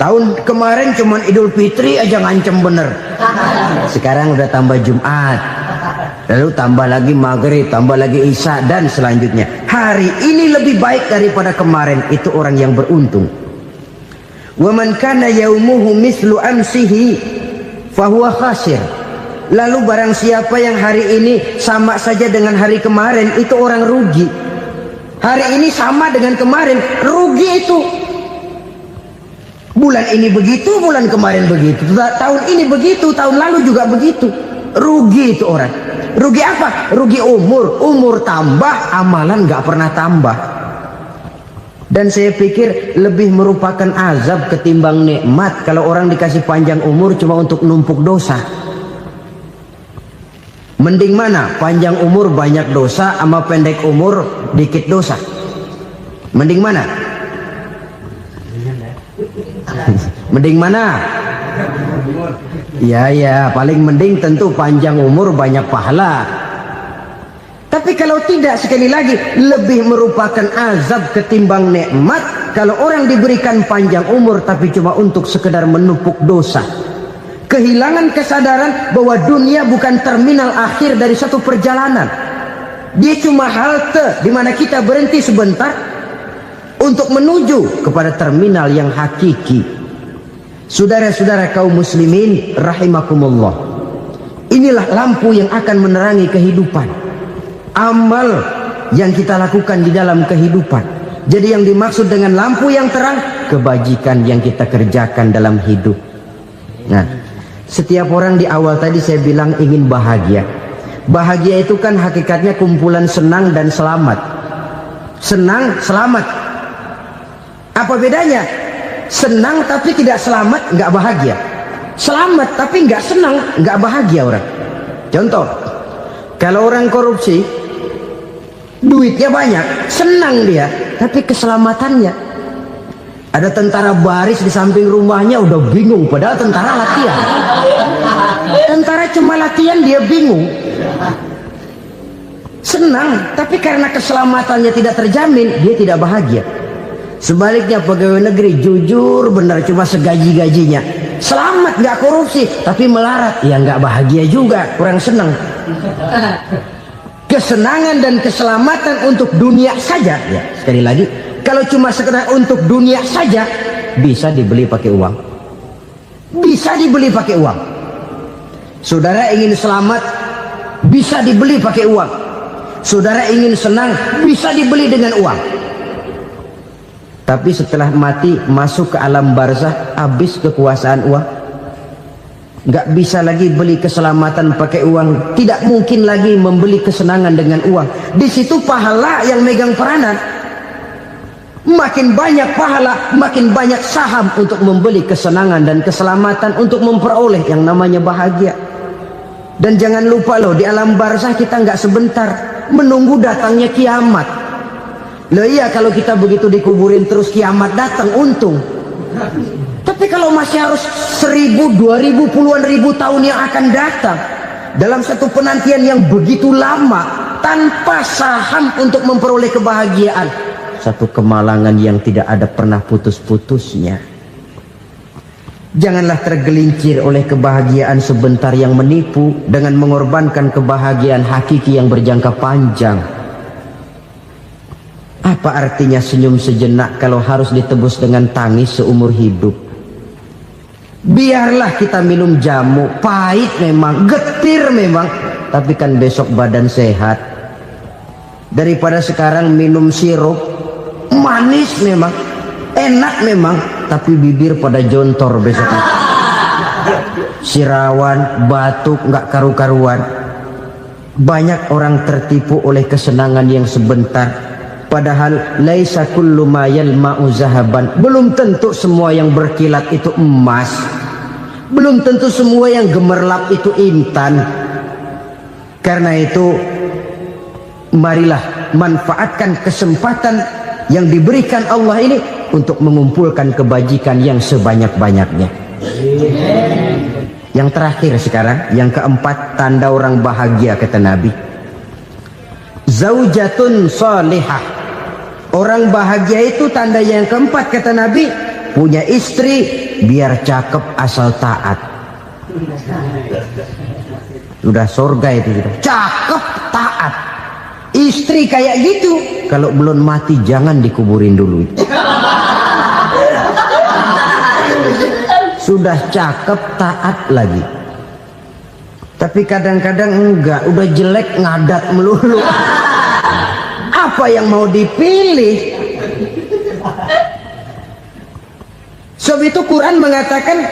Tahun kemarin cuman Idul Fitri aja ngancem bener, sekarang udah tambah Jumat, lalu tambah lagi maghrib, tambah lagi isya, dan selanjutnya. Hari ini lebih baik daripada kemarin, itu orang yang beruntung. Wa man kana yaumuhu mislu amsihi fahuwa khasir. Lalu barang siapa yang hari ini sama saja dengan hari kemarin, itu orang rugi. Hari ini sama dengan kemarin, rugi itu. Bulan ini begitu, bulan kemarin begitu, tahun ini begitu, tahun lalu juga begitu. Rugi itu orang. Rugi apa? Rugi umur. Umur tambah, amalan gak pernah tambah. Dan saya pikir lebih merupakan azab ketimbang nikmat kalau orang dikasih panjang umur cuma untuk numpuk dosa. Mending mana? Panjang umur banyak dosa sama pendek umur dikit dosa. Mending mana? Mending mana? Ya, paling mending tentu panjang umur banyak pahala. Tapi kalau tidak, sekali lagi, lebih merupakan azab ketimbang nikmat kalau orang diberikan panjang umur tapi cuma untuk sekedar menumpuk dosa. Kehilangan kesadaran bahwa dunia bukan terminal akhir dari satu perjalanan. Dia cuma halte di mana kita berhenti sebentar untuk menuju kepada terminal yang hakiki. Saudara-saudara kaum muslimin rahimakumullah, inilah lampu yang akan menerangi kehidupan, amal yang kita lakukan di dalam kehidupan. Jadi yang dimaksud dengan lampu yang terang, kebajikan yang kita kerjakan dalam hidup. Nah, setiap orang di awal tadi saya bilang ingin bahagia. Bahagia itu kan hakikatnya kumpulan senang dan selamat. Senang, selamat. Apa bedanya? Senang tapi tidak selamat, nggak bahagia. Selamat tapi nggak senang, nggak bahagia orang. Contoh, kalau orang korupsi, duitnya banyak, senang dia, tapi keselamatannya. Ada tentara baris di samping rumahnya udah bingung, padahal tentara latihan. Tentara cuma latihan, dia bingung. Senang, tapi karena keselamatannya tidak terjamin, dia tidak bahagia. Sebaliknya pegawai negeri jujur benar, cuma segaji-gajinya, selamat nggak korupsi tapi melarat, ya nggak bahagia juga, kurang senang. Kesenangan dan keselamatan untuk dunia saja, ya sekali lagi, kalau cuma sekedar untuk dunia saja, bisa dibeli pakai uang, bisa dibeli pakai uang. Saudara ingin selamat, bisa dibeli pakai uang. Saudara ingin senang, bisa dibeli dengan uang. Tapi setelah mati masuk ke alam barzah, habis kekuasaan uang. Nggak bisa lagi beli keselamatan pakai uang, tidak mungkin lagi membeli kesenangan dengan uang. Di situ pahala yang megang peranan. Makin banyak pahala, makin banyak saham untuk membeli kesenangan dan keselamatan, untuk memperoleh yang namanya bahagia. Dan jangan lupa loh, di alam barzah kita nggak sebentar, menunggu datangnya kiamat. Loh iya, kalau kita begitu dikuburin terus kiamat datang, untung. Tapi kalau masih harus 1000, 2000, puluhan ribu tahun yang akan datang, dalam satu penantian yang begitu lama, tanpa saham untuk memperoleh kebahagiaan, satu kemalangan yang tidak ada pernah putus-putusnya. Janganlah tergelincir oleh kebahagiaan sebentar yang menipu dengan mengorbankan kebahagiaan hakiki yang berjangka panjang. Apa artinya senyum sejenak kalau harus ditebus dengan tangis seumur hidup? Biarlah kita minum jamu, pahit memang, getir memang, tapi kan besok badan sehat. Daripada sekarang minum sirup, manis memang, enak memang, tapi bibir pada jontor besoknya. Sirawan, batuk, nggak karu-karuan. Banyak orang tertipu oleh kesenangan yang sebentar, padahal laisa kullu ma yalma'u zahaban. Belum tentu semua yang berkilat itu emas, belum tentu semua yang gemerlap itu intan. Karena itu marilah manfaatkan kesempatan yang diberikan Allah ini untuk mengumpulkan kebajikan yang sebanyak-banyaknya. Yang terakhir sekarang, yang keempat, tanda orang bahagia kata Nabi. Zaujatun salihah. Orang bahagia itu tanda yang keempat kata Nabi, punya istri biar cakep asal taat. Sudah surga itu, cakep taat. Istri kayak gitu, kalau belum mati jangan dikuburin dulu. Sudah cakep taat lagi, tapi kadang-kadang enggak, udah jelek ngadat melulu. Apa yang mau dipilih? Sebab itu Quran mengatakan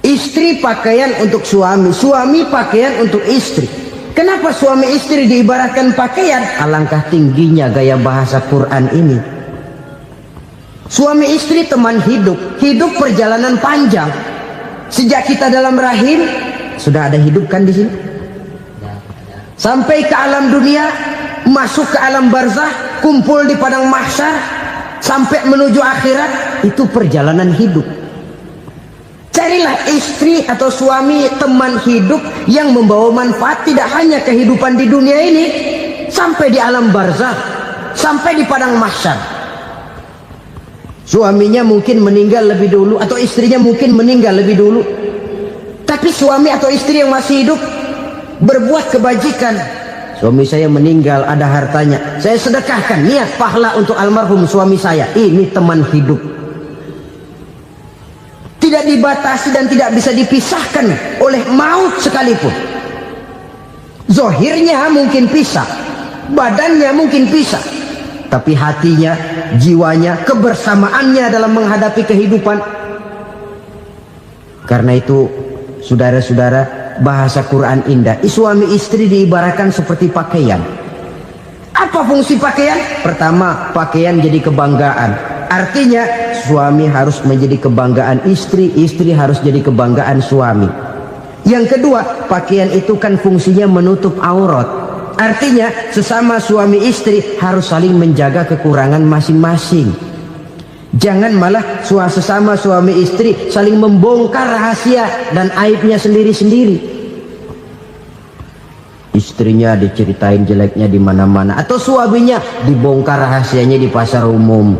istri pakaian untuk suami, suami pakaian untuk istri. Kenapa suami istri diibaratkan pakaian? Alangkah tingginya gaya bahasa Quran ini. Suami istri teman hidup, hidup perjalanan panjang. Sejak kita dalam rahim sudah ada hidup kan di sini. Sampai ke alam dunia, masuk ke alam barzah, kumpul di padang mahsyar, sampai menuju akhirat, itu perjalanan hidup. Carilah istri atau suami teman hidup yang membawa manfaat tidak hanya kehidupan di dunia ini, sampai di alam barzah, sampai di padang mahsyar. Suaminya mungkin meninggal lebih dulu, atau istrinya mungkin meninggal lebih dulu, tapi suami atau istri yang masih hidup berbuat kebajikan. Suami saya meninggal, ada hartanya, saya sedekahkan, niat pahala untuk almarhum suami saya. Ini teman hidup, tidak dibatasi dan tidak bisa dipisahkan oleh maut sekalipun. Zohirnya mungkin pisah, badannya mungkin pisah, tapi hatinya, jiwanya, kebersamaannya dalam menghadapi kehidupan. Karena itu saudara-saudara, bahasa Quran indah. Suami istri diibaratkan seperti pakaian. Apa fungsi pakaian? Pertama, pakaian jadi kebanggaan. Artinya suami harus menjadi kebanggaan istri, istri harus jadi kebanggaan suami. Yang kedua, pakaian itu kan fungsinya menutup aurat. Artinya sesama suami istri harus saling menjaga kekurangan masing-masing. Jangan malah sesama suami istri saling membongkar rahasia dan aibnya sendiri-sendiri. Istrinya diceritain jeleknya di mana-mana, atau suaminya dibongkar rahasianya di pasar umum.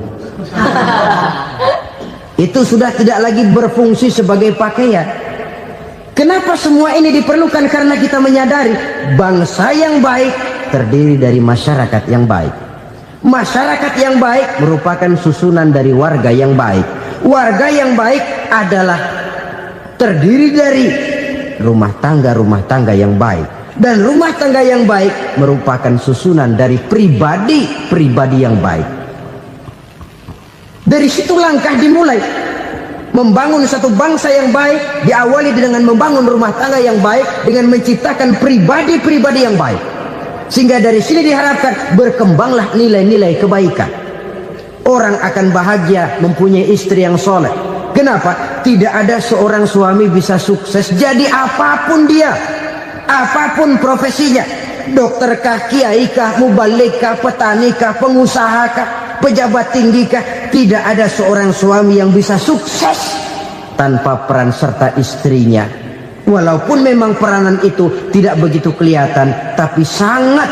Itu sudah tidak lagi berfungsi sebagai pakaian. Kenapa semua ini diperlukan? Karena kita menyadari bangsa yang baik terdiri dari masyarakat yang baik. Masyarakat yang baik merupakan susunan dari warga yang baik. Warga yang baik adalah terdiri dari rumah tangga yang baik. Dan rumah tangga yang baik merupakan susunan dari pribadi yang baik. Dari situ langkah dimulai. Membangun satu bangsa yang baik diawali dengan membangun rumah tangga yang baik, dengan menciptakan pribadi-pribadi yang baik. Sehingga dari sini diharapkan berkembanglah nilai-nilai kebaikan. Orang akan bahagia mempunyai istri yang soleh. Kenapa? Tidak ada seorang suami bisa sukses jadi apapun dia, apapun profesinya. Dokterkah, kiaikah, mubalikah, petanikah, pengusahakah, pejabat tinggikah, tidak ada seorang suami yang bisa sukses tanpa peran serta istrinya. Walaupun memang peranan itu tidak begitu kelihatan, tapi sangat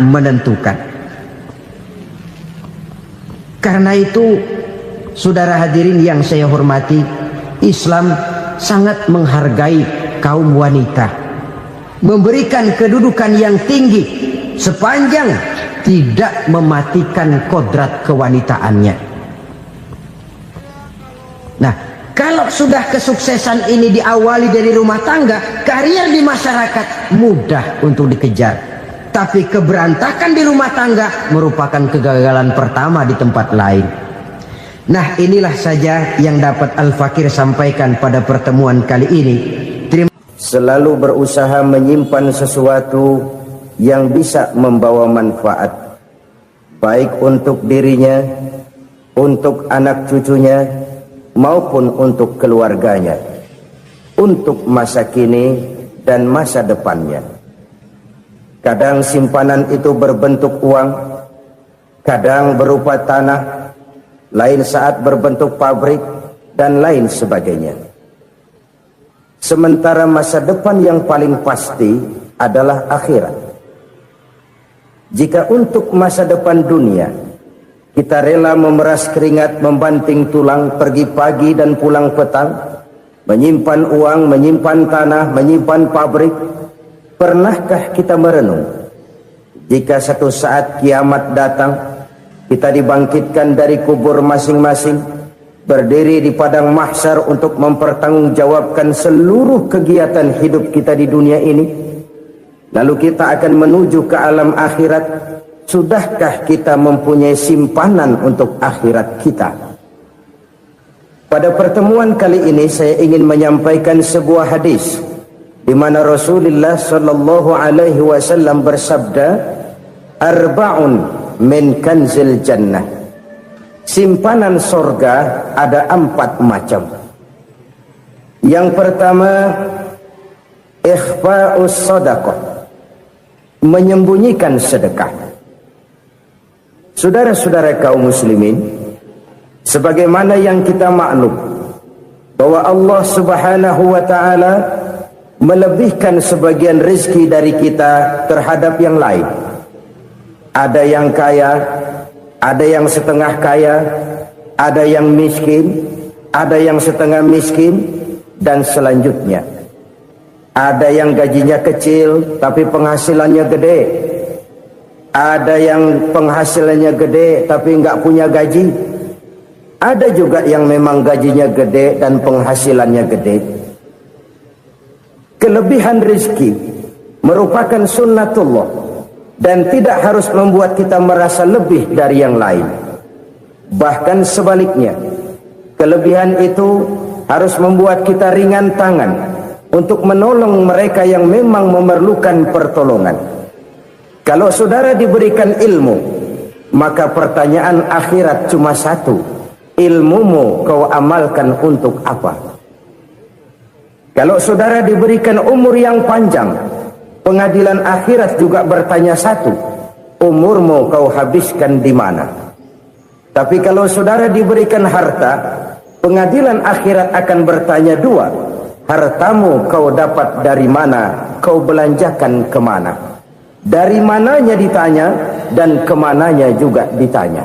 menentukan. Karena itu, saudara hadirin yang saya hormati, Islam sangat menghargai kaum wanita, memberikan kedudukan yang tinggi sepanjang tidak mematikan kodrat kewanitaannya. Nah, kalau sudah kesuksesan ini diawali dari rumah tangga, karier di masyarakat mudah untuk dikejar. Tapi keberantakan di rumah tangga merupakan kegagalan pertama di tempat lain. Nah, inilah saja yang dapat Al-Fakir sampaikan pada pertemuan kali ini. selalu berusaha menyimpan sesuatu yang bisa membawa manfaat, baik untuk dirinya, untuk anak cucunya, maupun untuk keluarganya, untuk masa kini dan masa depannya. Kadang simpanan itu berbentuk uang, kadang berupa tanah, lain saat berbentuk pabrik, dan lain sebagainya. Sementara masa depan yang paling pasti adalah akhirat. Jika untuk masa depan dunia kita rela memeras keringat, membanting tulang, pergi pagi dan pulang petang, menyimpan uang, menyimpan tanah, menyimpan pabrik, pernahkah kita merenung jika satu saat kiamat datang, kita dibangkitkan dari kubur masing-masing, berdiri di padang mahsyar untuk mempertanggungjawabkan seluruh kegiatan hidup kita di dunia ini, lalu kita akan menuju ke alam akhirat. Sudahkah kita mempunyai simpanan untuk akhirat kita? Pada pertemuan kali ini saya ingin menyampaikan sebuah hadis di mana Rasulullah sallallahu alaihi wasallam bersabda, "Arba'un min kanzil jannah." Simpanan sorga ada 4 macam. Yang pertama, ikhfa'us sadaqah, menyembunyikan sedekah. Saudara-saudara kaum muslimin, sebagaimana yang kita maklum bahwa Allah Subhanahu wa taala melebihkan sebagian rezeki dari kita terhadap yang lain. Ada yang kaya, ada yang setengah kaya, ada yang miskin, ada yang setengah miskin, dan selanjutnya. Ada yang gajinya kecil tapi penghasilannya gede. Ada yang penghasilannya gede tapi nggak punya gaji. Ada juga yang memang gajinya gede dan penghasilannya gede. Kelebihan rezeki merupakan sunnatullah dan tidak harus membuat kita merasa lebih dari yang lain. Bahkan sebaliknya, kelebihan itu harus membuat kita ringan tangan untuk menolong mereka yang memang memerlukan pertolongan. Kalau saudara diberikan ilmu, maka pertanyaan akhirat cuma satu: ilmumu kau amalkan untuk apa? Kalau saudara diberikan umur yang panjang, pengadilan akhirat juga bertanya satu: umurmu kau habiskan di mana? Tapi kalau saudara diberikan harta, pengadilan akhirat akan bertanya dua: hartamu kau dapat dari mana? Kau belanjakan kemana? Dari mananya ditanya dan kemananya juga ditanya.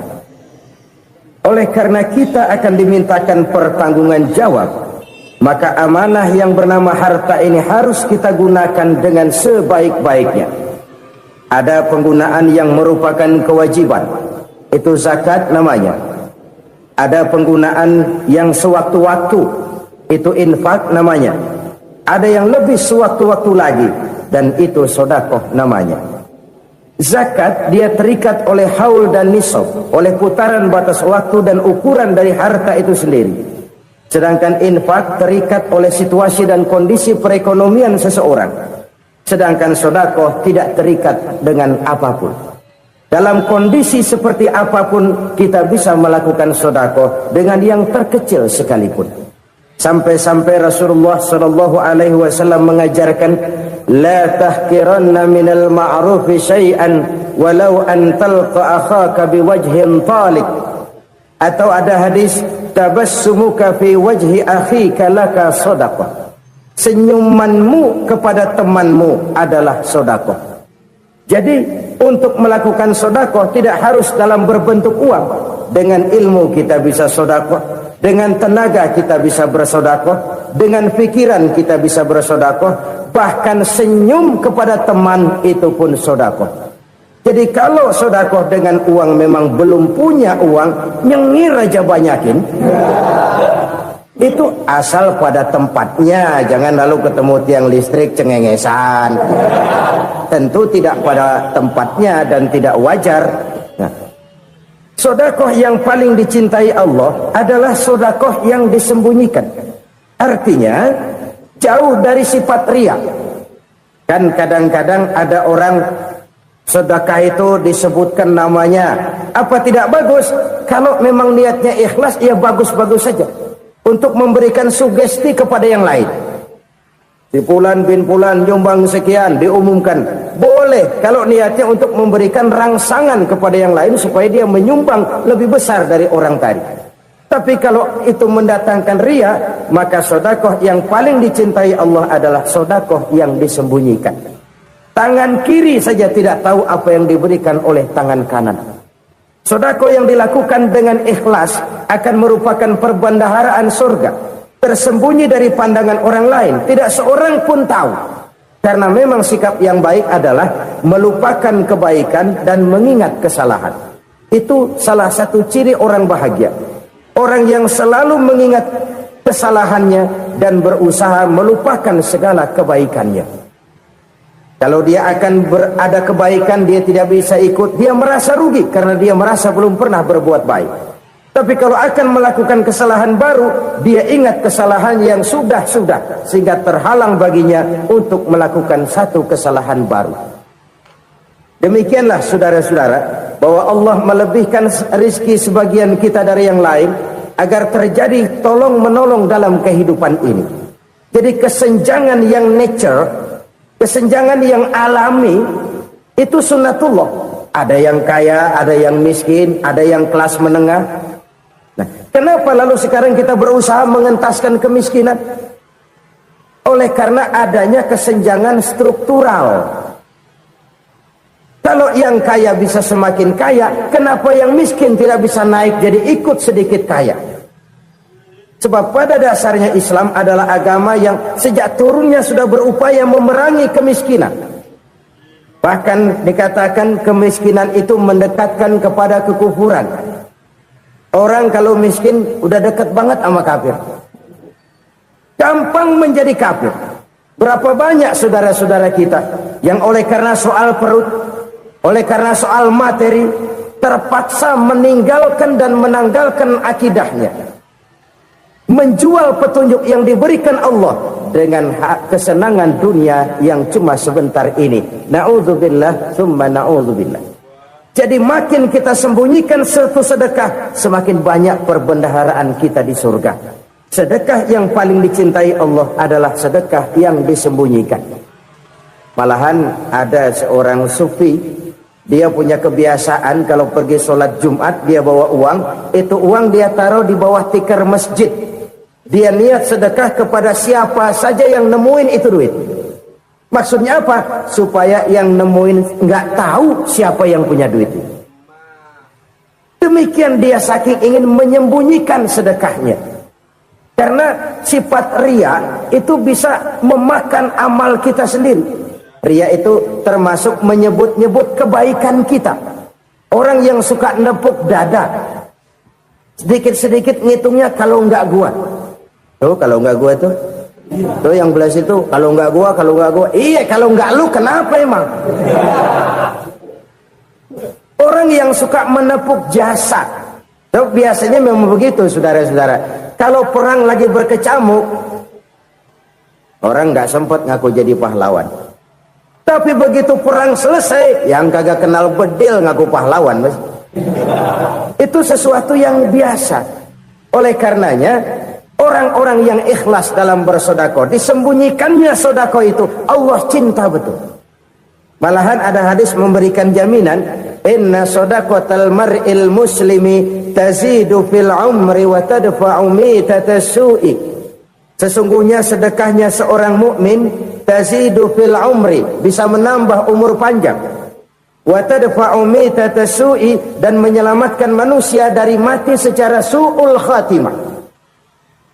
Oleh karena kita akan dimintakan pertanggungan jawab, maka amanah yang bernama harta ini harus kita gunakan dengan sebaik-baiknya. Ada penggunaan yang merupakan kewajiban, itu zakat namanya. Ada penggunaan yang sewaktu-waktu, itu infak namanya. Ada yang lebih sewaktu-waktu lagi, dan itu sedekah namanya. Zakat dia terikat oleh haul dan nisab, oleh putaran batas waktu dan ukuran dari harta itu sendiri. Sedangkan infak terikat oleh situasi dan kondisi perekonomian seseorang. Sedangkan sedekah tidak terikat dengan apapun. Dalam kondisi seperti apapun kita bisa melakukan sedekah dengan yang terkecil sekalipun. Sampai-sampai Rasulullah sallallahu alaihi wasallam mengajarkan, la tahkiranna minal ma'rufi syai'an walau an talqa akhaka biwajhin talik. Atau ada hadis, tabassumuka fi wajhi akhika laka shadaqah. Senyumanmu kepada temanmu adalah sedekah. Jadi untuk melakukan sedekah tidak harus dalam berbentuk uang. Dengan ilmu kita bisa sedekah. Dengan tenaga kita bisa bersedekah, dengan pikiran kita bisa bersedekah, bahkan senyum kepada teman itu pun sedekah. Jadi kalau sedekah dengan uang memang belum punya uang, nyengir aja banyakin. Itu asal pada tempatnya, jangan lalu ketemu tiang listrik cengengesan. Tentu tidak pada tempatnya dan tidak wajar. Sedekah yang paling dicintai Allah adalah sedekah yang disembunyikan. Artinya, jauh dari sifat riya. Kan kadang-kadang ada orang sedekah itu disebutkan namanya, apa tidak bagus? Kalau memang niatnya ikhlas, ya bagus-bagus saja untuk memberikan sugesti kepada yang lain. Si Fulan bin Fulan nyumbang sekian, diumumkan. Boleh kalau niatnya untuk memberikan rangsangan kepada yang lain supaya dia menyumbang lebih besar dari orang tadi. Tapi kalau itu mendatangkan riya, maka sedekah yang paling dicintai Allah adalah sedekah yang disembunyikan. Tangan kiri saja tidak tahu apa yang diberikan oleh tangan kanan. Sedekah yang dilakukan dengan ikhlas akan merupakan perbendaharaan surga, tersembunyi dari pandangan orang lain, tidak seorang pun tahu. Karena memang sikap yang baik adalah melupakan kebaikan dan mengingat kesalahan. Itu salah satu ciri orang bahagia. Orang yang selalu mengingat kesalahannya dan berusaha melupakan segala kebaikannya. Kalau dia akan ada kebaikan, dia tidak bisa ikut, dia merasa rugi karena dia merasa belum pernah berbuat baik. Tapi kalau akan melakukan kesalahan baru, dia ingat kesalahan yang sudah-sudah, sehingga terhalang baginya untuk melakukan satu kesalahan baru. Demikianlah saudara-saudara, bahwa Allah melebihkan rizki sebagian kita dari yang lain, agar terjadi tolong-menolong dalam kehidupan ini. Jadi kesenjangan yang nature, kesenjangan yang alami, itu sunnatullah. Ada yang kaya, ada yang miskin, ada yang kelas menengah. Nah, kenapa lalu sekarang kita berusaha mengentaskan kemiskinan? Oleh karena adanya kesenjangan struktural. Kalau yang kaya bisa semakin kaya, kenapa yang miskin tidak bisa naik jadi ikut sedikit kaya? Sebab pada dasarnya Islam adalah agama yang sejak turunnya sudah berupaya memerangi kemiskinan. Bahkan dikatakan kemiskinan itu mendekatkan kepada kekufuran. Orang kalau miskin udah dekat banget sama kafir. Gampang menjadi kafir. Berapa banyak saudara-saudara kita yang oleh karena soal perut, oleh karena soal materi, terpaksa meninggalkan dan menanggalkan akidahnya, menjual petunjuk yang diberikan Allah dengan kesenangan dunia yang cuma sebentar ini. Na'udzubillah summa na'udzubillah. Jadi makin kita sembunyikan satu sedekah, semakin banyak perbendaharaan kita di surga. Sedekah yang paling dicintai Allah adalah sedekah yang disembunyikan. Malahan ada seorang sufi, dia punya kebiasaan kalau pergi sholat Jumat dia bawa uang, itu uang dia taruh di bawah tikar masjid. Dia niat sedekah kepada siapa saja yang nemuin itu duit. Maksudnya apa? Supaya yang nemuin nggak tahu siapa yang punya duit. Demikian dia saking ingin menyembunyikan sedekahnya. Karena sifat riya itu bisa memakan amal kita sendiri. Riya itu termasuk menyebut-nyebut kebaikan kita. Orang yang suka nepuk dada, sedikit-sedikit ngitungnya kalau nggak gua. Tuh kalau nggak gua tuh yang belas itu kalau nggak gua. Iya kalau nggak lu kenapa emang? Orang yang suka menepuk jasa, tuh biasanya memang begitu saudara-saudara. Kalau perang lagi berkecamuk, orang nggak sempat ngaku jadi pahlawan. Tapi begitu perang selesai, yang kagak kenal bedil ngaku pahlawan, mas. Itu sesuatu yang biasa. Oleh karenanya, orang-orang yang ikhlas dalam bersedekah, disembunyikannya sedekah itu, Allah cinta betul. Malahan ada hadis memberikan jaminan, inna sedaqatal mar'il muslimi tazidu fil umri wa tadfa'u mitatas su'i. Sesungguhnya sedekahnya seorang mukmin tazidu fil umri, bisa menambah umur panjang, wa tadfa'u mitatas su'i, dan menyelamatkan manusia dari mati secara su'ul khatimah.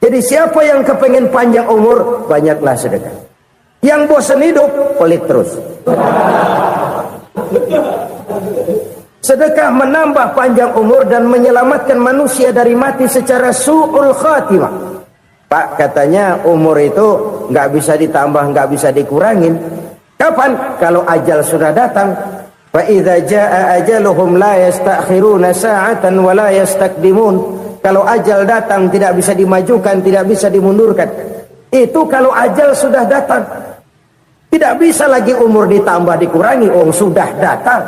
Jadi siapa yang kepengen panjang umur, banyaklah sedekah. Yang bosan hidup, pelit terus. Sedekah menambah panjang umur dan menyelamatkan manusia dari mati secara su'ul khatimah. Pak, katanya umur itu nggak bisa ditambah, nggak bisa dikurangin. Kapan? Kalau ajal sudah datang. Fa idza jaa ajaluhum la yastakhiruna sa'atan wa la yastaqdimun. Kalau ajal datang tidak bisa dimajukan, tidak bisa dimundurkan. Itu kalau ajal sudah datang. Tidak bisa lagi umur ditambah dikurangi, sudah datang.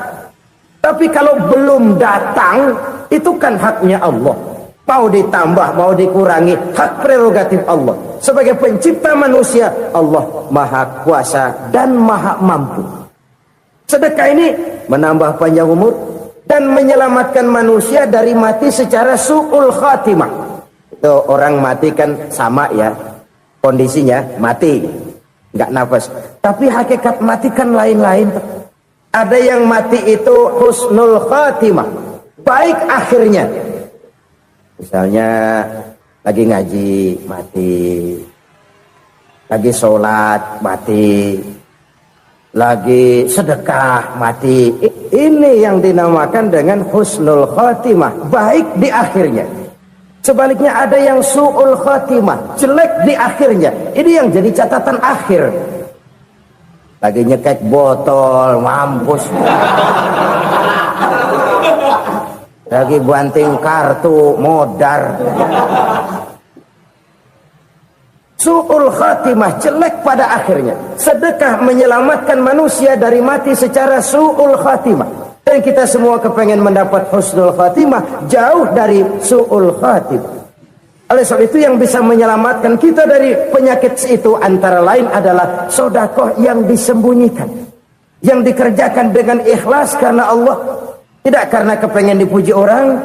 Tapi kalau belum datang, itu kan haknya Allah. Mau ditambah, mau dikurangi, hak prerogatif Allah. Sebagai pencipta manusia, Allah maha kuasa dan maha mampu. Sedekah ini menambah panjang umur dan menyelamatkan manusia dari mati secara su'ul khatimah. Itu orang mati kan sama ya, kondisinya mati, nggak nafas. Tapi hakikat mati kan lain-lain. Ada yang mati itu husnul khatimah, baik akhirnya. Misalnya lagi ngaji mati, lagi sholat mati, lagi sedekah mati. Ini yang dinamakan dengan husnul khatimah, baik di akhirnya. Sebaliknya ada yang su'ul khatimah, jelek di akhirnya. Ini yang jadi catatan akhir. Lagi nyekek botol, mampus. Lagi banting kartu, modar. Su'ul khatimah, jelek pada akhirnya. Sedekah menyelamatkan manusia dari mati secara su'ul khatimah. Dan kita semua kepengen mendapat husnul khatimah, jauh dari su'ul khatimah. Oleh sebab itu yang bisa menyelamatkan kita dari penyakit itu antara lain adalah sedekah yang disembunyikan, yang dikerjakan dengan ikhlas karena Allah, tidak karena kepengen dipuji orang,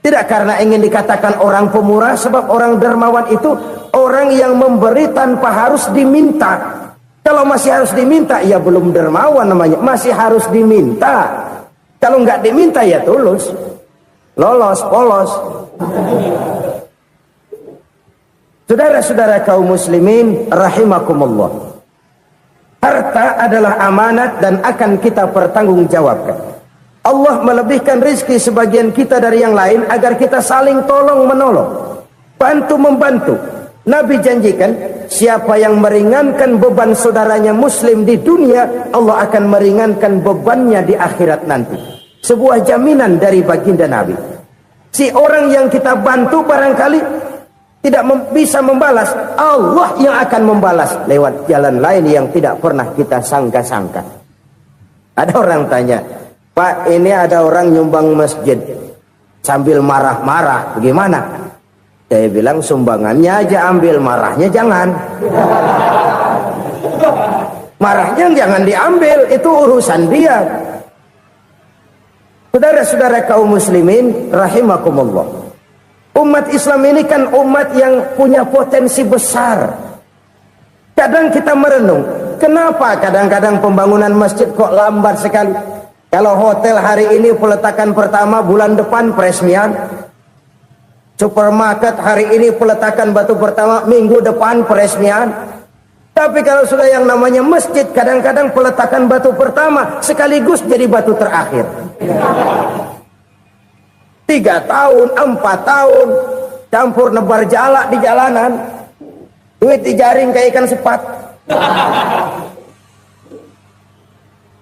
tidak karena ingin dikatakan orang pemurah. Sebab orang dermawan itu orang yang memberi tanpa harus diminta. Kalau masih harus diminta, ya belum dermawan namanya, masih harus diminta. Kalau nggak diminta ya tulus, lolos, polos. Saudara-saudara kaum muslimin rahimakumullah, harta adalah amanat dan akan kita pertanggungjawabkan. Allah melebihkan rizki sebagian kita dari yang lain agar kita saling tolong menolong, bantu membantu. Nabi janjikan, siapa yang meringankan beban saudaranya muslim di dunia, Allah akan meringankan bebannya di akhirat nanti. Sebuah jaminan dari baginda Nabi. Si orang yang kita bantu barangkali tidak bisa membalas, Allah yang akan membalas lewat jalan lain yang tidak pernah kita sangka-sangka. Ada orang tanya, Pak, ini ada orang nyumbang masjid sambil marah-marah, bagaimana? Saya bilang sumbangannya aja ambil, marahnya jangan. Marahnya jangan diambil, itu urusan dia. Saudara-saudara kaum muslimin rahimakumullah, umat Islam ini kan umat yang punya potensi besar. Kadang kita merenung, kenapa kadang-kadang pembangunan masjid kok lambat sekali? Kalau hotel hari ini peletakan pertama, bulan depan peresmian. Supermarket hari ini peletakan batu pertama, minggu depan peresmian. Tapi kalau sudah yang namanya masjid, kadang-kadang peletakan batu pertama sekaligus jadi batu terakhir. 3 tahun, 4 tahun, campur nebar jalak di jalanan, duit dijaring kayak ikan sepat.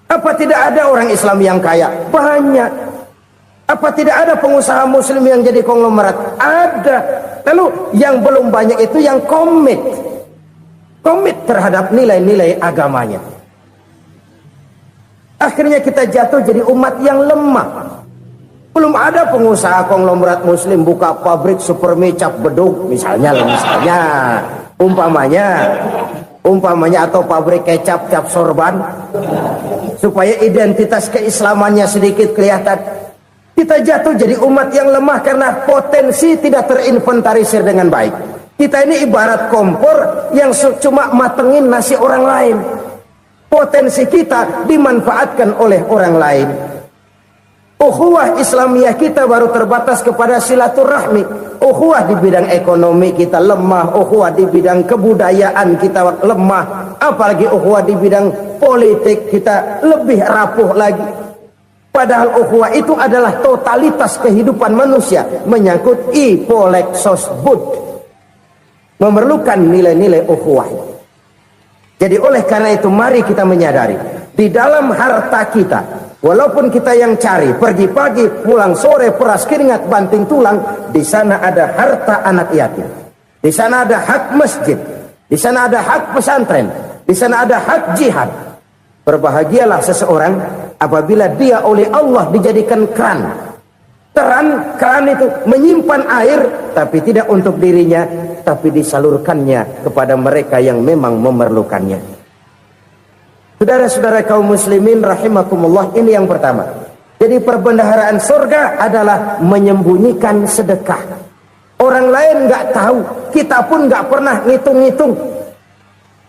Apa tidak ada orang Islam yang kaya? Banyak. Apa tidak ada pengusaha muslim yang jadi konglomerat? Ada. Lalu yang belum banyak itu yang komit terhadap nilai-nilai agamanya. Akhirnya kita jatuh jadi umat yang lemah. Belum ada pengusaha konglomerat muslim buka pabrik supermi cap beduk misalnya umpamanya atau pabrik kecap cap sorban supaya identitas keislamannya sedikit kelihatan. Kita jatuh jadi umat yang lemah karena potensi tidak terinventarisir dengan baik. Kita ini ibarat kompor yang cuma matengin nasi orang lain. Potensi kita dimanfaatkan oleh orang lain. Ukhuwah Islamiyah kita baru terbatas kepada silaturahmi. Ukhuwah di bidang ekonomi kita lemah, ukhuwah di bidang kebudayaan kita lemah, apalagi ukhuwah di bidang politik kita lebih rapuh lagi. Padahal ukhuwah itu adalah totalitas kehidupan manusia, menyangkut ipolek sosbud, memerlukan nilai-nilai ukhuwah. Jadi oleh karena itu mari kita menyadari, di dalam harta kita, walaupun kita yang cari, pergi pagi, pulang sore, peras keringat, banting tulang, di sana ada harta anak yatim. Di sana ada hak masjid. Di sana ada hak pesantren, di sana ada hak jihad. Berbahagialah seseorang apabila dia oleh Allah dijadikan keran. Keran itu menyimpan air, tapi tidak untuk dirinya, tapi disalurkannya kepada mereka yang memang memerlukannya. Saudara-saudara kaum muslimin rahimakumullah, ini yang pertama. Jadi perbendaharaan surga adalah menyembunyikan sedekah. Orang lain nggak tahu, kita pun nggak pernah ngitung-ngitung.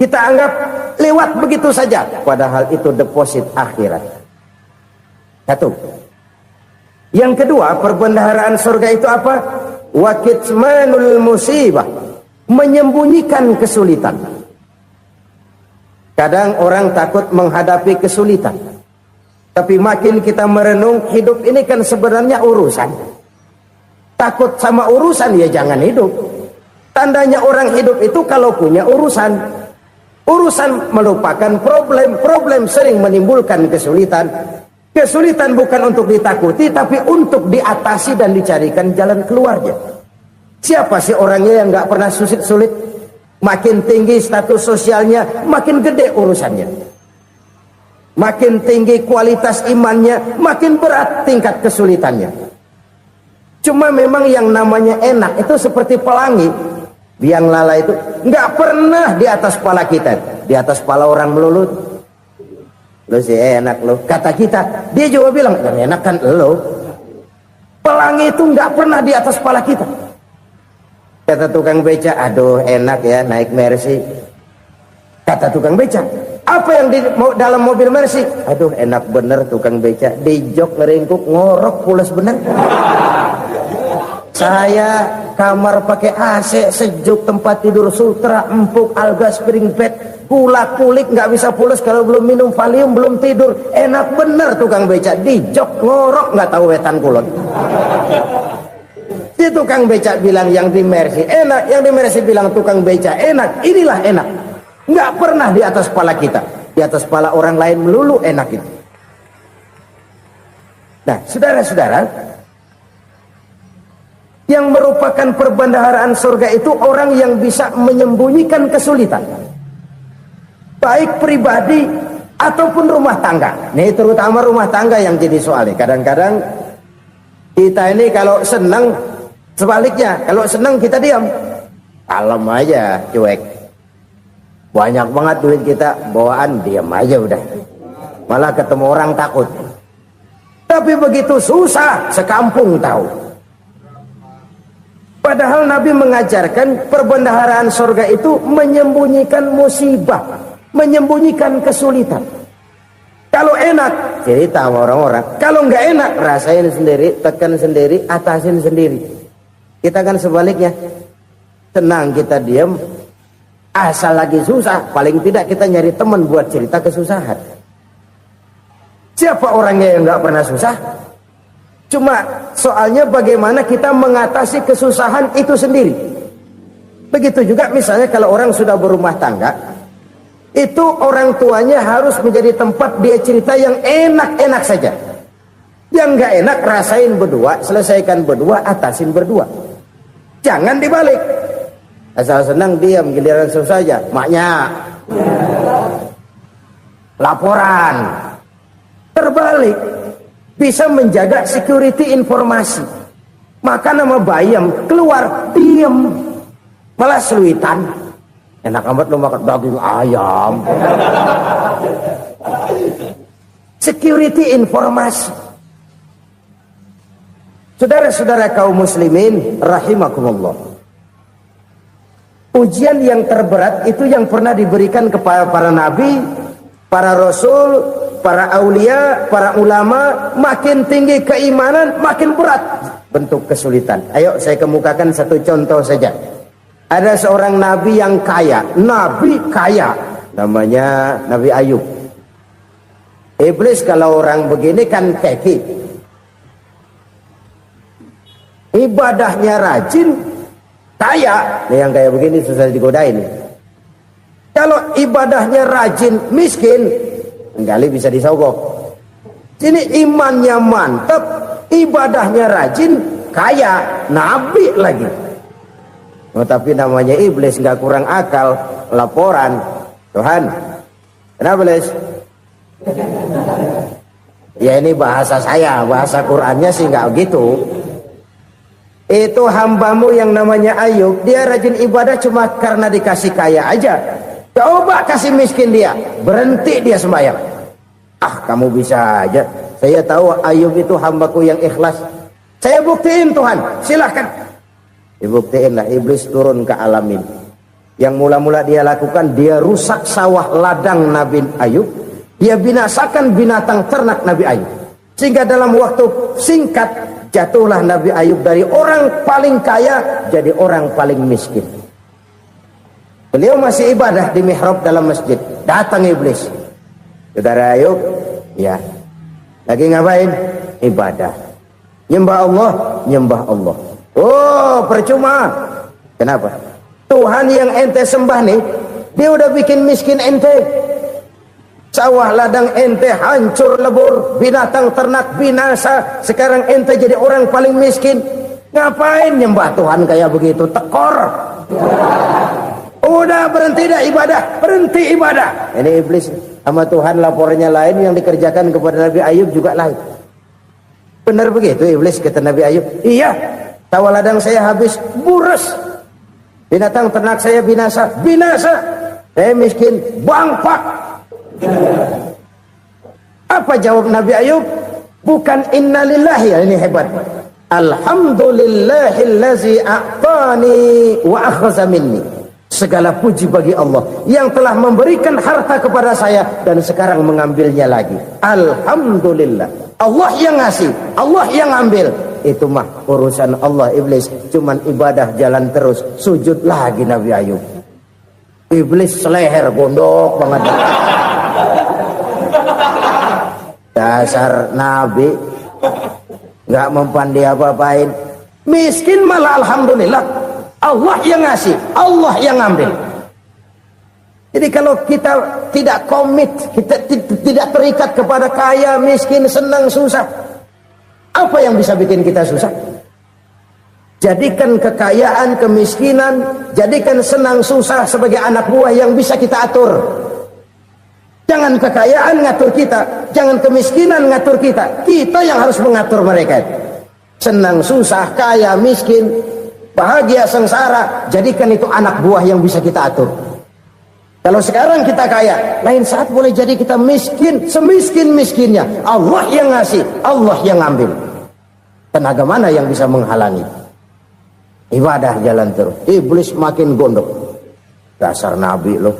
Kita anggap lewat begitu saja, padahal itu deposit akhirat. Satu. Yang kedua, perbendaharaan surga itu apa? Wa kitmanul musibah, menyembunyikan kesulitan. Kadang orang takut menghadapi kesulitan, tapi makin kita merenung, hidup ini kan sebenarnya urusan. Takut sama urusan, ya jangan hidup. Tandanya orang hidup itu kalau punya urusan. Urusan melupakan problem. Problem sering menimbulkan kesulitan. Kesulitan bukan untuk ditakuti, tapi untuk diatasi dan dicarikan jalan keluarnya. Siapa sih orangnya yang gak pernah sulit-sulit? Makin tinggi status sosialnya, makin gede urusannya. Makin tinggi kualitas imannya, makin berat tingkat kesulitannya. Cuma memang yang namanya enak itu seperti pelangi. Biang lala itu nggak pernah di atas kepala kita, di atas kepala orang melulu. Lo sih enak lo, kata kita. Dia juga bilang yang enak kan lo. Pelangi itu nggak pernah di atas kepala kita. Kata tukang beca, aduh enak ya naik Mercy. Kata tukang beca, apa yang di dalam mobil Mercy? Aduh enak bener tukang beca, di jok ngeringkuk ngorok pulas bener. Saya kamar pakai AC sejuk, tempat tidur sutra empuk, alga spring bed, kulak kulik nggak bisa pulas kalau belum minum Valium, belum tidur. Enak bener tukang beca, di jok ngorok nggak tahu wetan kulon. Si tukang beca bilang yang di Mercy enak, yang di Mercy bilang tukang beca enak. Inilah enak, nggak pernah di atas kepala kita, di atas kepala orang lain melulu enak itu. Nah, saudara-saudara, yang merupakan perbendaharaan surga itu orang yang bisa menyembunyikan kesulitan, baik pribadi ataupun rumah tangga. Nih terutama rumah tangga yang jadi soalnya. Kadang-kadang kita ini kalau senang, sebaliknya kalau senang kita diam, kalem aja, cuek. Banyak banget duit kita bawaan, diam aja udah. Malah ketemu orang takut. Tapi begitu susah, sekampung tahu. Padahal Nabi mengajarkan perbendaharaan surga itu menyembunyikan musibah, menyembunyikan kesulitan. Kalau enak, cerita sama orang-orang. Kalau nggak enak, rasain sendiri, tekan sendiri, atasin sendiri. Kita kan sebaliknya, tenang kita diam, asal lagi susah, paling tidak kita nyari teman buat cerita kesusahan. Siapa orangnya yang nggak pernah susah? Cuma soalnya bagaimana kita mengatasi kesusahan itu sendiri. Begitu juga misalnya kalau orang sudah berumah tangga, itu orang tuanya harus menjadi tempat dia cerita yang enak-enak saja. Yang nggak enak rasain berdua, selesaikan berdua, atasin berdua. Jangan dibalik. Asal senang diam, giliran susah saja. Maknya laporan. Terbalik. Bisa menjaga security informasi. Maka nama bayam keluar diam, malah seluitan. Enak amat lo makan daging ayam. Security informasi. Saudara-saudara kaum muslimin rahimakumullah, ujian yang terberat itu yang pernah diberikan kepada para nabi, para rasul, para aulia, para ulama. Makin tinggi keimanan, makin berat bentuk kesulitan. Ayo saya kemukakan satu contoh saja. Ada seorang nabi yang kaya, nabi kaya, namanya Nabi Ayub. Iblis kalau orang begini kan keki, ibadahnya rajin, kaya. Nih yang kayak begini susah digodain. Kalau ibadahnya rajin, miskin, kali bisa disogok. Sini imannya mantap, ibadahnya rajin, kaya, nabi lagi. Oh, tapi namanya iblis nggak kurang akal. laporan. Tuhan, kenapa Les? Ya ini bahasa saya, bahasa Qur'annya sih nggak gitu. Itu hambamu yang namanya Ayub, dia rajin ibadah cuma karena dikasih kaya aja. Coba kasih miskin dia, berhenti dia sembahyang. Ah, kamu bisa aja. Saya tahu Ayub itu hambaku yang ikhlas. Saya buktiin Tuhan, silahkan. Dibuktiin lah, iblis turun ke alam ini. Yang mula-mula dia lakukan, dia rusak sawah ladang Nabi Ayub. Dia binasakan binatang ternak Nabi Ayub. Sehingga dalam waktu singkat, jatuhlah Nabi Ayub dari orang paling kaya, jadi orang paling miskin. Beliau masih ibadah di mihrab dalam masjid. Datang iblis. Saudara Ayub, ya, lagi ngapain? Ibadah. Nyembah Allah, nyembah Allah. Oh, percuma. Kenapa? Tuhan yang ente sembah nih, dia udah bikin miskin ente. Sawah ladang ente hancur lebur, binatang ternak binasa. Sekarang ente jadi orang paling miskin. Ngapain nyembah Tuhan kayak begitu? Tekor. Udah berhenti dah ibadah, berhenti ibadah. Ini iblis sama Tuhan laporannya lain, yang dikerjakan kepada Nabi Ayub juga lain. Benar begitu iblis, kata Nabi Ayub. Iya, sawah ladang saya habis buras, binatang ternak saya binasa, binasa. Saya miskin, bangpak. Apa jawab Nabi Ayub? Bukan innalillahi, ya ini hebat. Alhamdulillahillazi a'tani wa akhza minni. Segala puji bagi Allah yang telah memberikan harta kepada saya dan sekarang mengambilnya lagi. Alhamdulillah. Allah yang ngasih, Allah yang ambil. Itu mah urusan Allah. Iblis cuman ibadah jalan terus, sujud lagi Nabi Ayub. Iblis seleher gondok banget. Dasar Nabi nggak mempan dia apa-apain. Miskin malah alhamdulillah. Allah yang ngasih, Allah yang ambil. Jadi kalau kita tidak komit, kita tidak terikat kepada kaya, miskin, senang, susah, apa yang bisa bikin kita susah? Jadikan kekayaan, kemiskinan, jadikan senang, susah sebagai anak buah yang bisa kita atur. Jangan kekayaan ngatur kita, jangan kemiskinan ngatur kita. Kita yang harus mengatur mereka. Senang, susah, kaya, miskin, bahagia, sengsara, jadikan itu anak buah yang bisa kita atur. Kalau sekarang kita kaya, lain saat boleh jadi kita miskin, semiskin-miskinnya. Allah yang ngasih, Allah yang ngambil. Tenaga mana yang bisa menghalangi? Ibadah jalan terus. Iblis makin gondok. Dasar Nabi loh.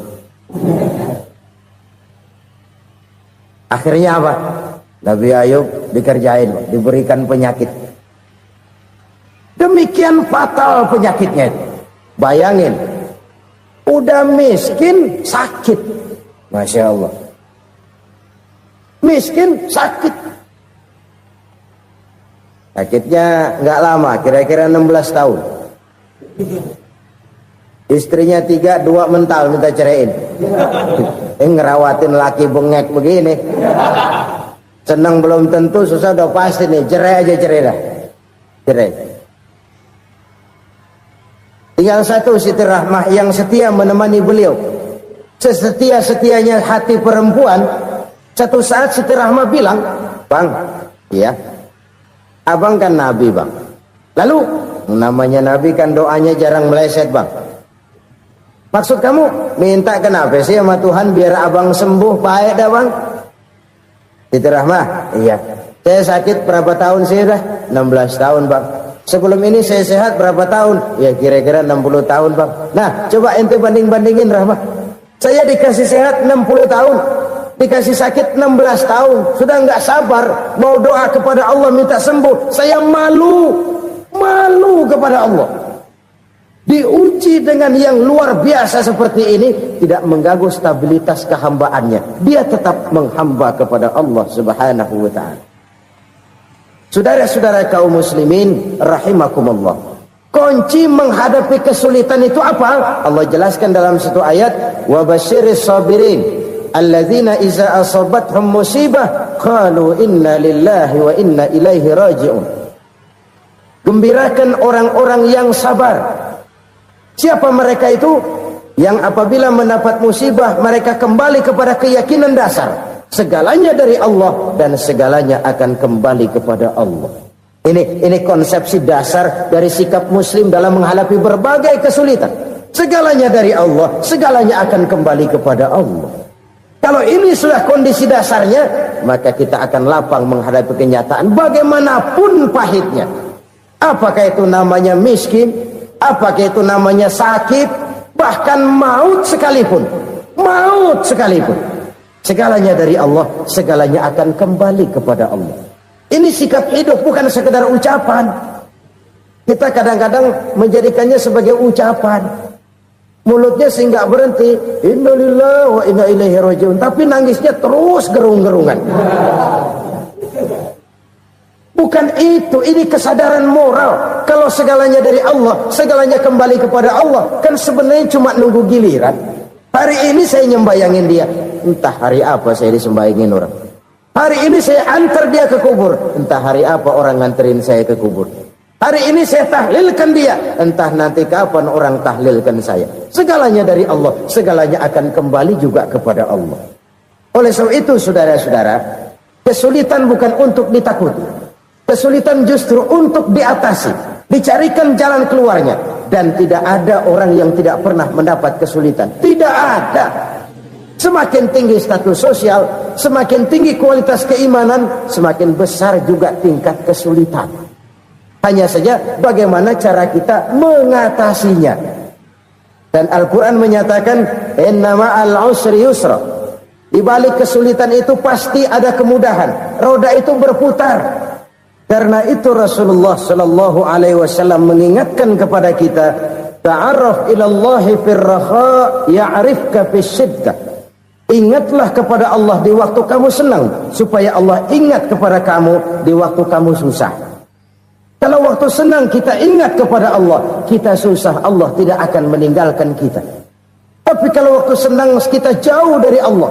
Akhirnya apa? Nabi Ayub dikerjain, diberikan penyakit. Demikian fatal penyakitnya. Bayangin, udah miskin sakit. Masya Allah. Miskin sakit. Sakitnya nggak lama, kira-kira 16 tahun. Istrinya 3, 2 mental minta ceraiin. Ngerawatin laki bengek begini. Senang belum tentu, susah udah pasti nih. Cerai aja, cerai dah. Cerai. Tinggal satu Siti Rahmah yang setia menemani beliau. Sesetia-setianya hati perempuan. Satu saat Siti Rahmah bilang, "Bang, ya, abang kan Nabi bang. Lalu namanya Nabi kan doanya jarang meleset bang. Maksud kamu minta kenapa sih sama Tuhan biar abang sembuh baik dah bang?" Siti Rahmah, iya. Saya sakit berapa tahun sih dah? 16 tahun bang. Sebelum ini saya sehat berapa tahun? Ya kira-kira 60 tahun bang. Nah coba ente banding-bandingin Rahmah. Saya dikasih sehat 60 tahun, dikasih sakit 16 tahun. Sudah nggak sabar mau doa kepada Allah minta sembuh. Saya malu kepada Allah. Diuji dengan yang luar biasa seperti ini, tidak mengganggu stabilitas kehambaannya. Dia tetap menghamba kepada Allah Subhanahu wa ta'ala. Saudara-saudara kaum muslimin rahimakumullah. Kunci menghadapi kesulitan itu apa? Allah jelaskan dalam satu ayat, wa basyiris sabirin alladzina iza asabathum musibah qalu inna lillahi wa inna ilaihi raji'un. Gembirakan orang-orang yang sabar. Siapa mereka itu? yang apabila mendapat musibah mereka kembali kepada keyakinan dasar segalanya dari Allah dan segalanya akan kembali kepada Allah. Ini konsepsi dasar dari sikap muslim dalam menghadapi berbagai kesulitan. Segalanya dari Allah, segalanya akan kembali kepada Allah. Kalau ini sudah kondisi dasarnya, maka kita akan lapang menghadapi kenyataan bagaimanapun pahitnya. Apakah itu namanya miskin, apakah itu namanya sakit, bahkan maut sekalipun. Maut sekalipun. Segalanya dari Allah, segalanya akan kembali kepada Allah. Ini sikap hidup, bukan sekedar ucapan. Kita kadang-kadang menjadikannya sebagai ucapan. Mulutnya sehingga berhenti, innalillahi wa inna ilaihi rajiun, tapi nangisnya terus gerung-gerungan. Bukan itu, ini kesadaran moral. Kalau segalanya dari Allah, segalanya kembali kepada Allah, kan sebenarnya cuma nunggu giliran. Hari ini saya nyembayangin dia, entah hari apa saya disembayangin orang. Hari ini saya antar dia ke kubur, entah hari apa orang nganterin saya ke kubur. Hari ini saya tahlilkan dia, entah nanti kapan orang tahlilkan saya. Segalanya dari Allah, segalanya akan kembali juga kepada Allah. Oleh sebab itu saudara-saudara, kesulitan bukan untuk ditakuti. Kesulitan justru untuk diatasi, dicarikan jalan keluarnya. Dan tidak ada orang yang tidak pernah mendapat kesulitan. Tidak ada. Semakin tinggi status sosial, semakin tinggi kualitas keimanan, semakin besar juga tingkat kesulitan. Hanya saja bagaimana cara kita mengatasinya. Dan Al-Quran menyatakan, inna ma'al usri yusra. Di balik kesulitan itu pasti ada kemudahan. Roda itu berputar. Karena itu Rasulullah sallallahu alaihi wasallam mengingatkan kepada kita, ta'arraf ila Allah fir raha ya'rifka fis syiddah. Ingatlah kepada Allah di waktu kamu senang, supaya Allah ingat kepada kamu di waktu kamu susah. Kalau waktu senang kita ingat kepada Allah, kita susah, Allah tidak akan meninggalkan kita. Tapi kalau waktu senang kita jauh dari Allah,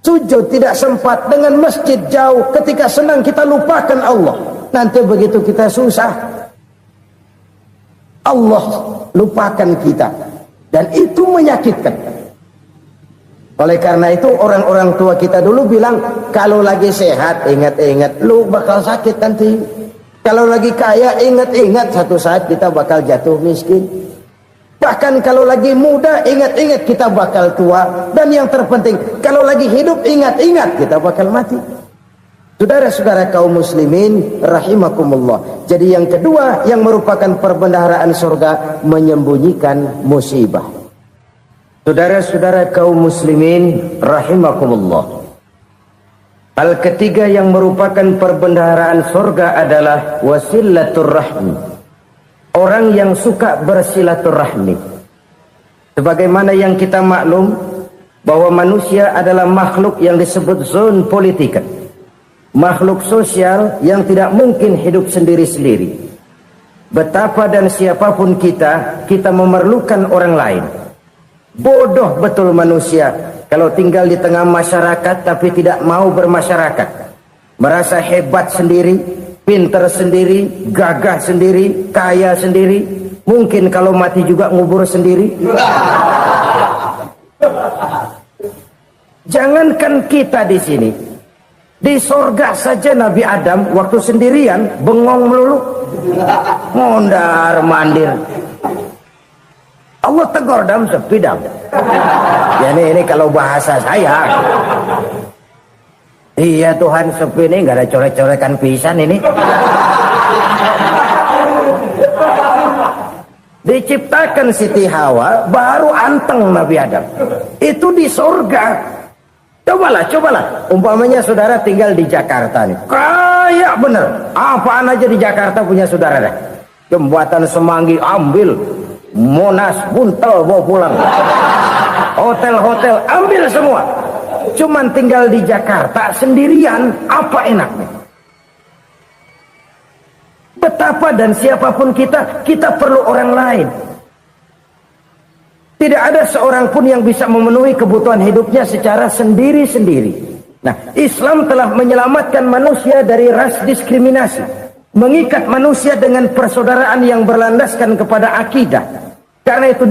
sujud tidak sempat, dengan masjid jauh, ketika senang kita lupakan Allah. Nanti begitu kita susah, Allah lupakan kita. Dan itu menyakitkan. Oleh karena itu orang-orang tua kita dulu bilang, kalau lagi sehat ingat-ingat lu bakal sakit nanti. Kalau lagi kaya ingat-ingat satu saat kita bakal jatuh miskin. Bahkan kalau lagi muda ingat-ingat kita bakal tua. Dan yang terpenting, kalau lagi hidup ingat-ingat kita bakal mati. Saudara-saudara kaum muslimin rahimakumullah. Jadi yang kedua yang merupakan perbendaharaan surga, menyembunyikan musibah. Saudara-saudara kaum muslimin rahimakumullah. Hal ketiga yang merupakan perbendaharaan surga adalah wasilatur rahmi. Orang yang suka bersilaturahmi. Sebagaimana yang kita maklum bahwa manusia adalah makhluk yang disebut zon politika. Makhluk sosial yang tidak mungkin hidup sendiri-sendiri. Betapa dan siapapun kita memerlukan orang lain. Bodoh betul manusia kalau tinggal di tengah masyarakat tapi tidak mau bermasyarakat. Merasa hebat sendiri, pintar sendiri, gagah sendiri, kaya sendiri. Mungkin kalau mati juga ngubur sendiri. Jangankan kita di sini, di sorga saja Nabi Adam waktu sendirian bengong melulu, mondar mandir. Allah tegur dam sepi dam. Ya ini kalau bahasa saya. Iya Tuhan, sepi ini nggak ada coret-coretan pisan ini. Diciptakan Siti Hawa baru anteng Nabi Adam. Itu di surga. Cobalah. Umpamanya saudara tinggal di Jakarta nih. Kayak bener. Apaan aja di Jakarta punya saudara dah. Jembatan Semanggi ambil. Monas buntel bawa pulang. Hotel-hotel ambil semua. Cuman tinggal di Jakarta sendirian, apa enaknya? Betapa dan siapapun kita perlu orang lain. Tidak ada seorang pun yang bisa memenuhi kebutuhan hidupnya secara sendiri-sendiri. Nah, Islam telah menyelamatkan manusia dari ras diskriminasi, mengikat manusia dengan persaudaraan yang berlandaskan kepada akidah. Karena itu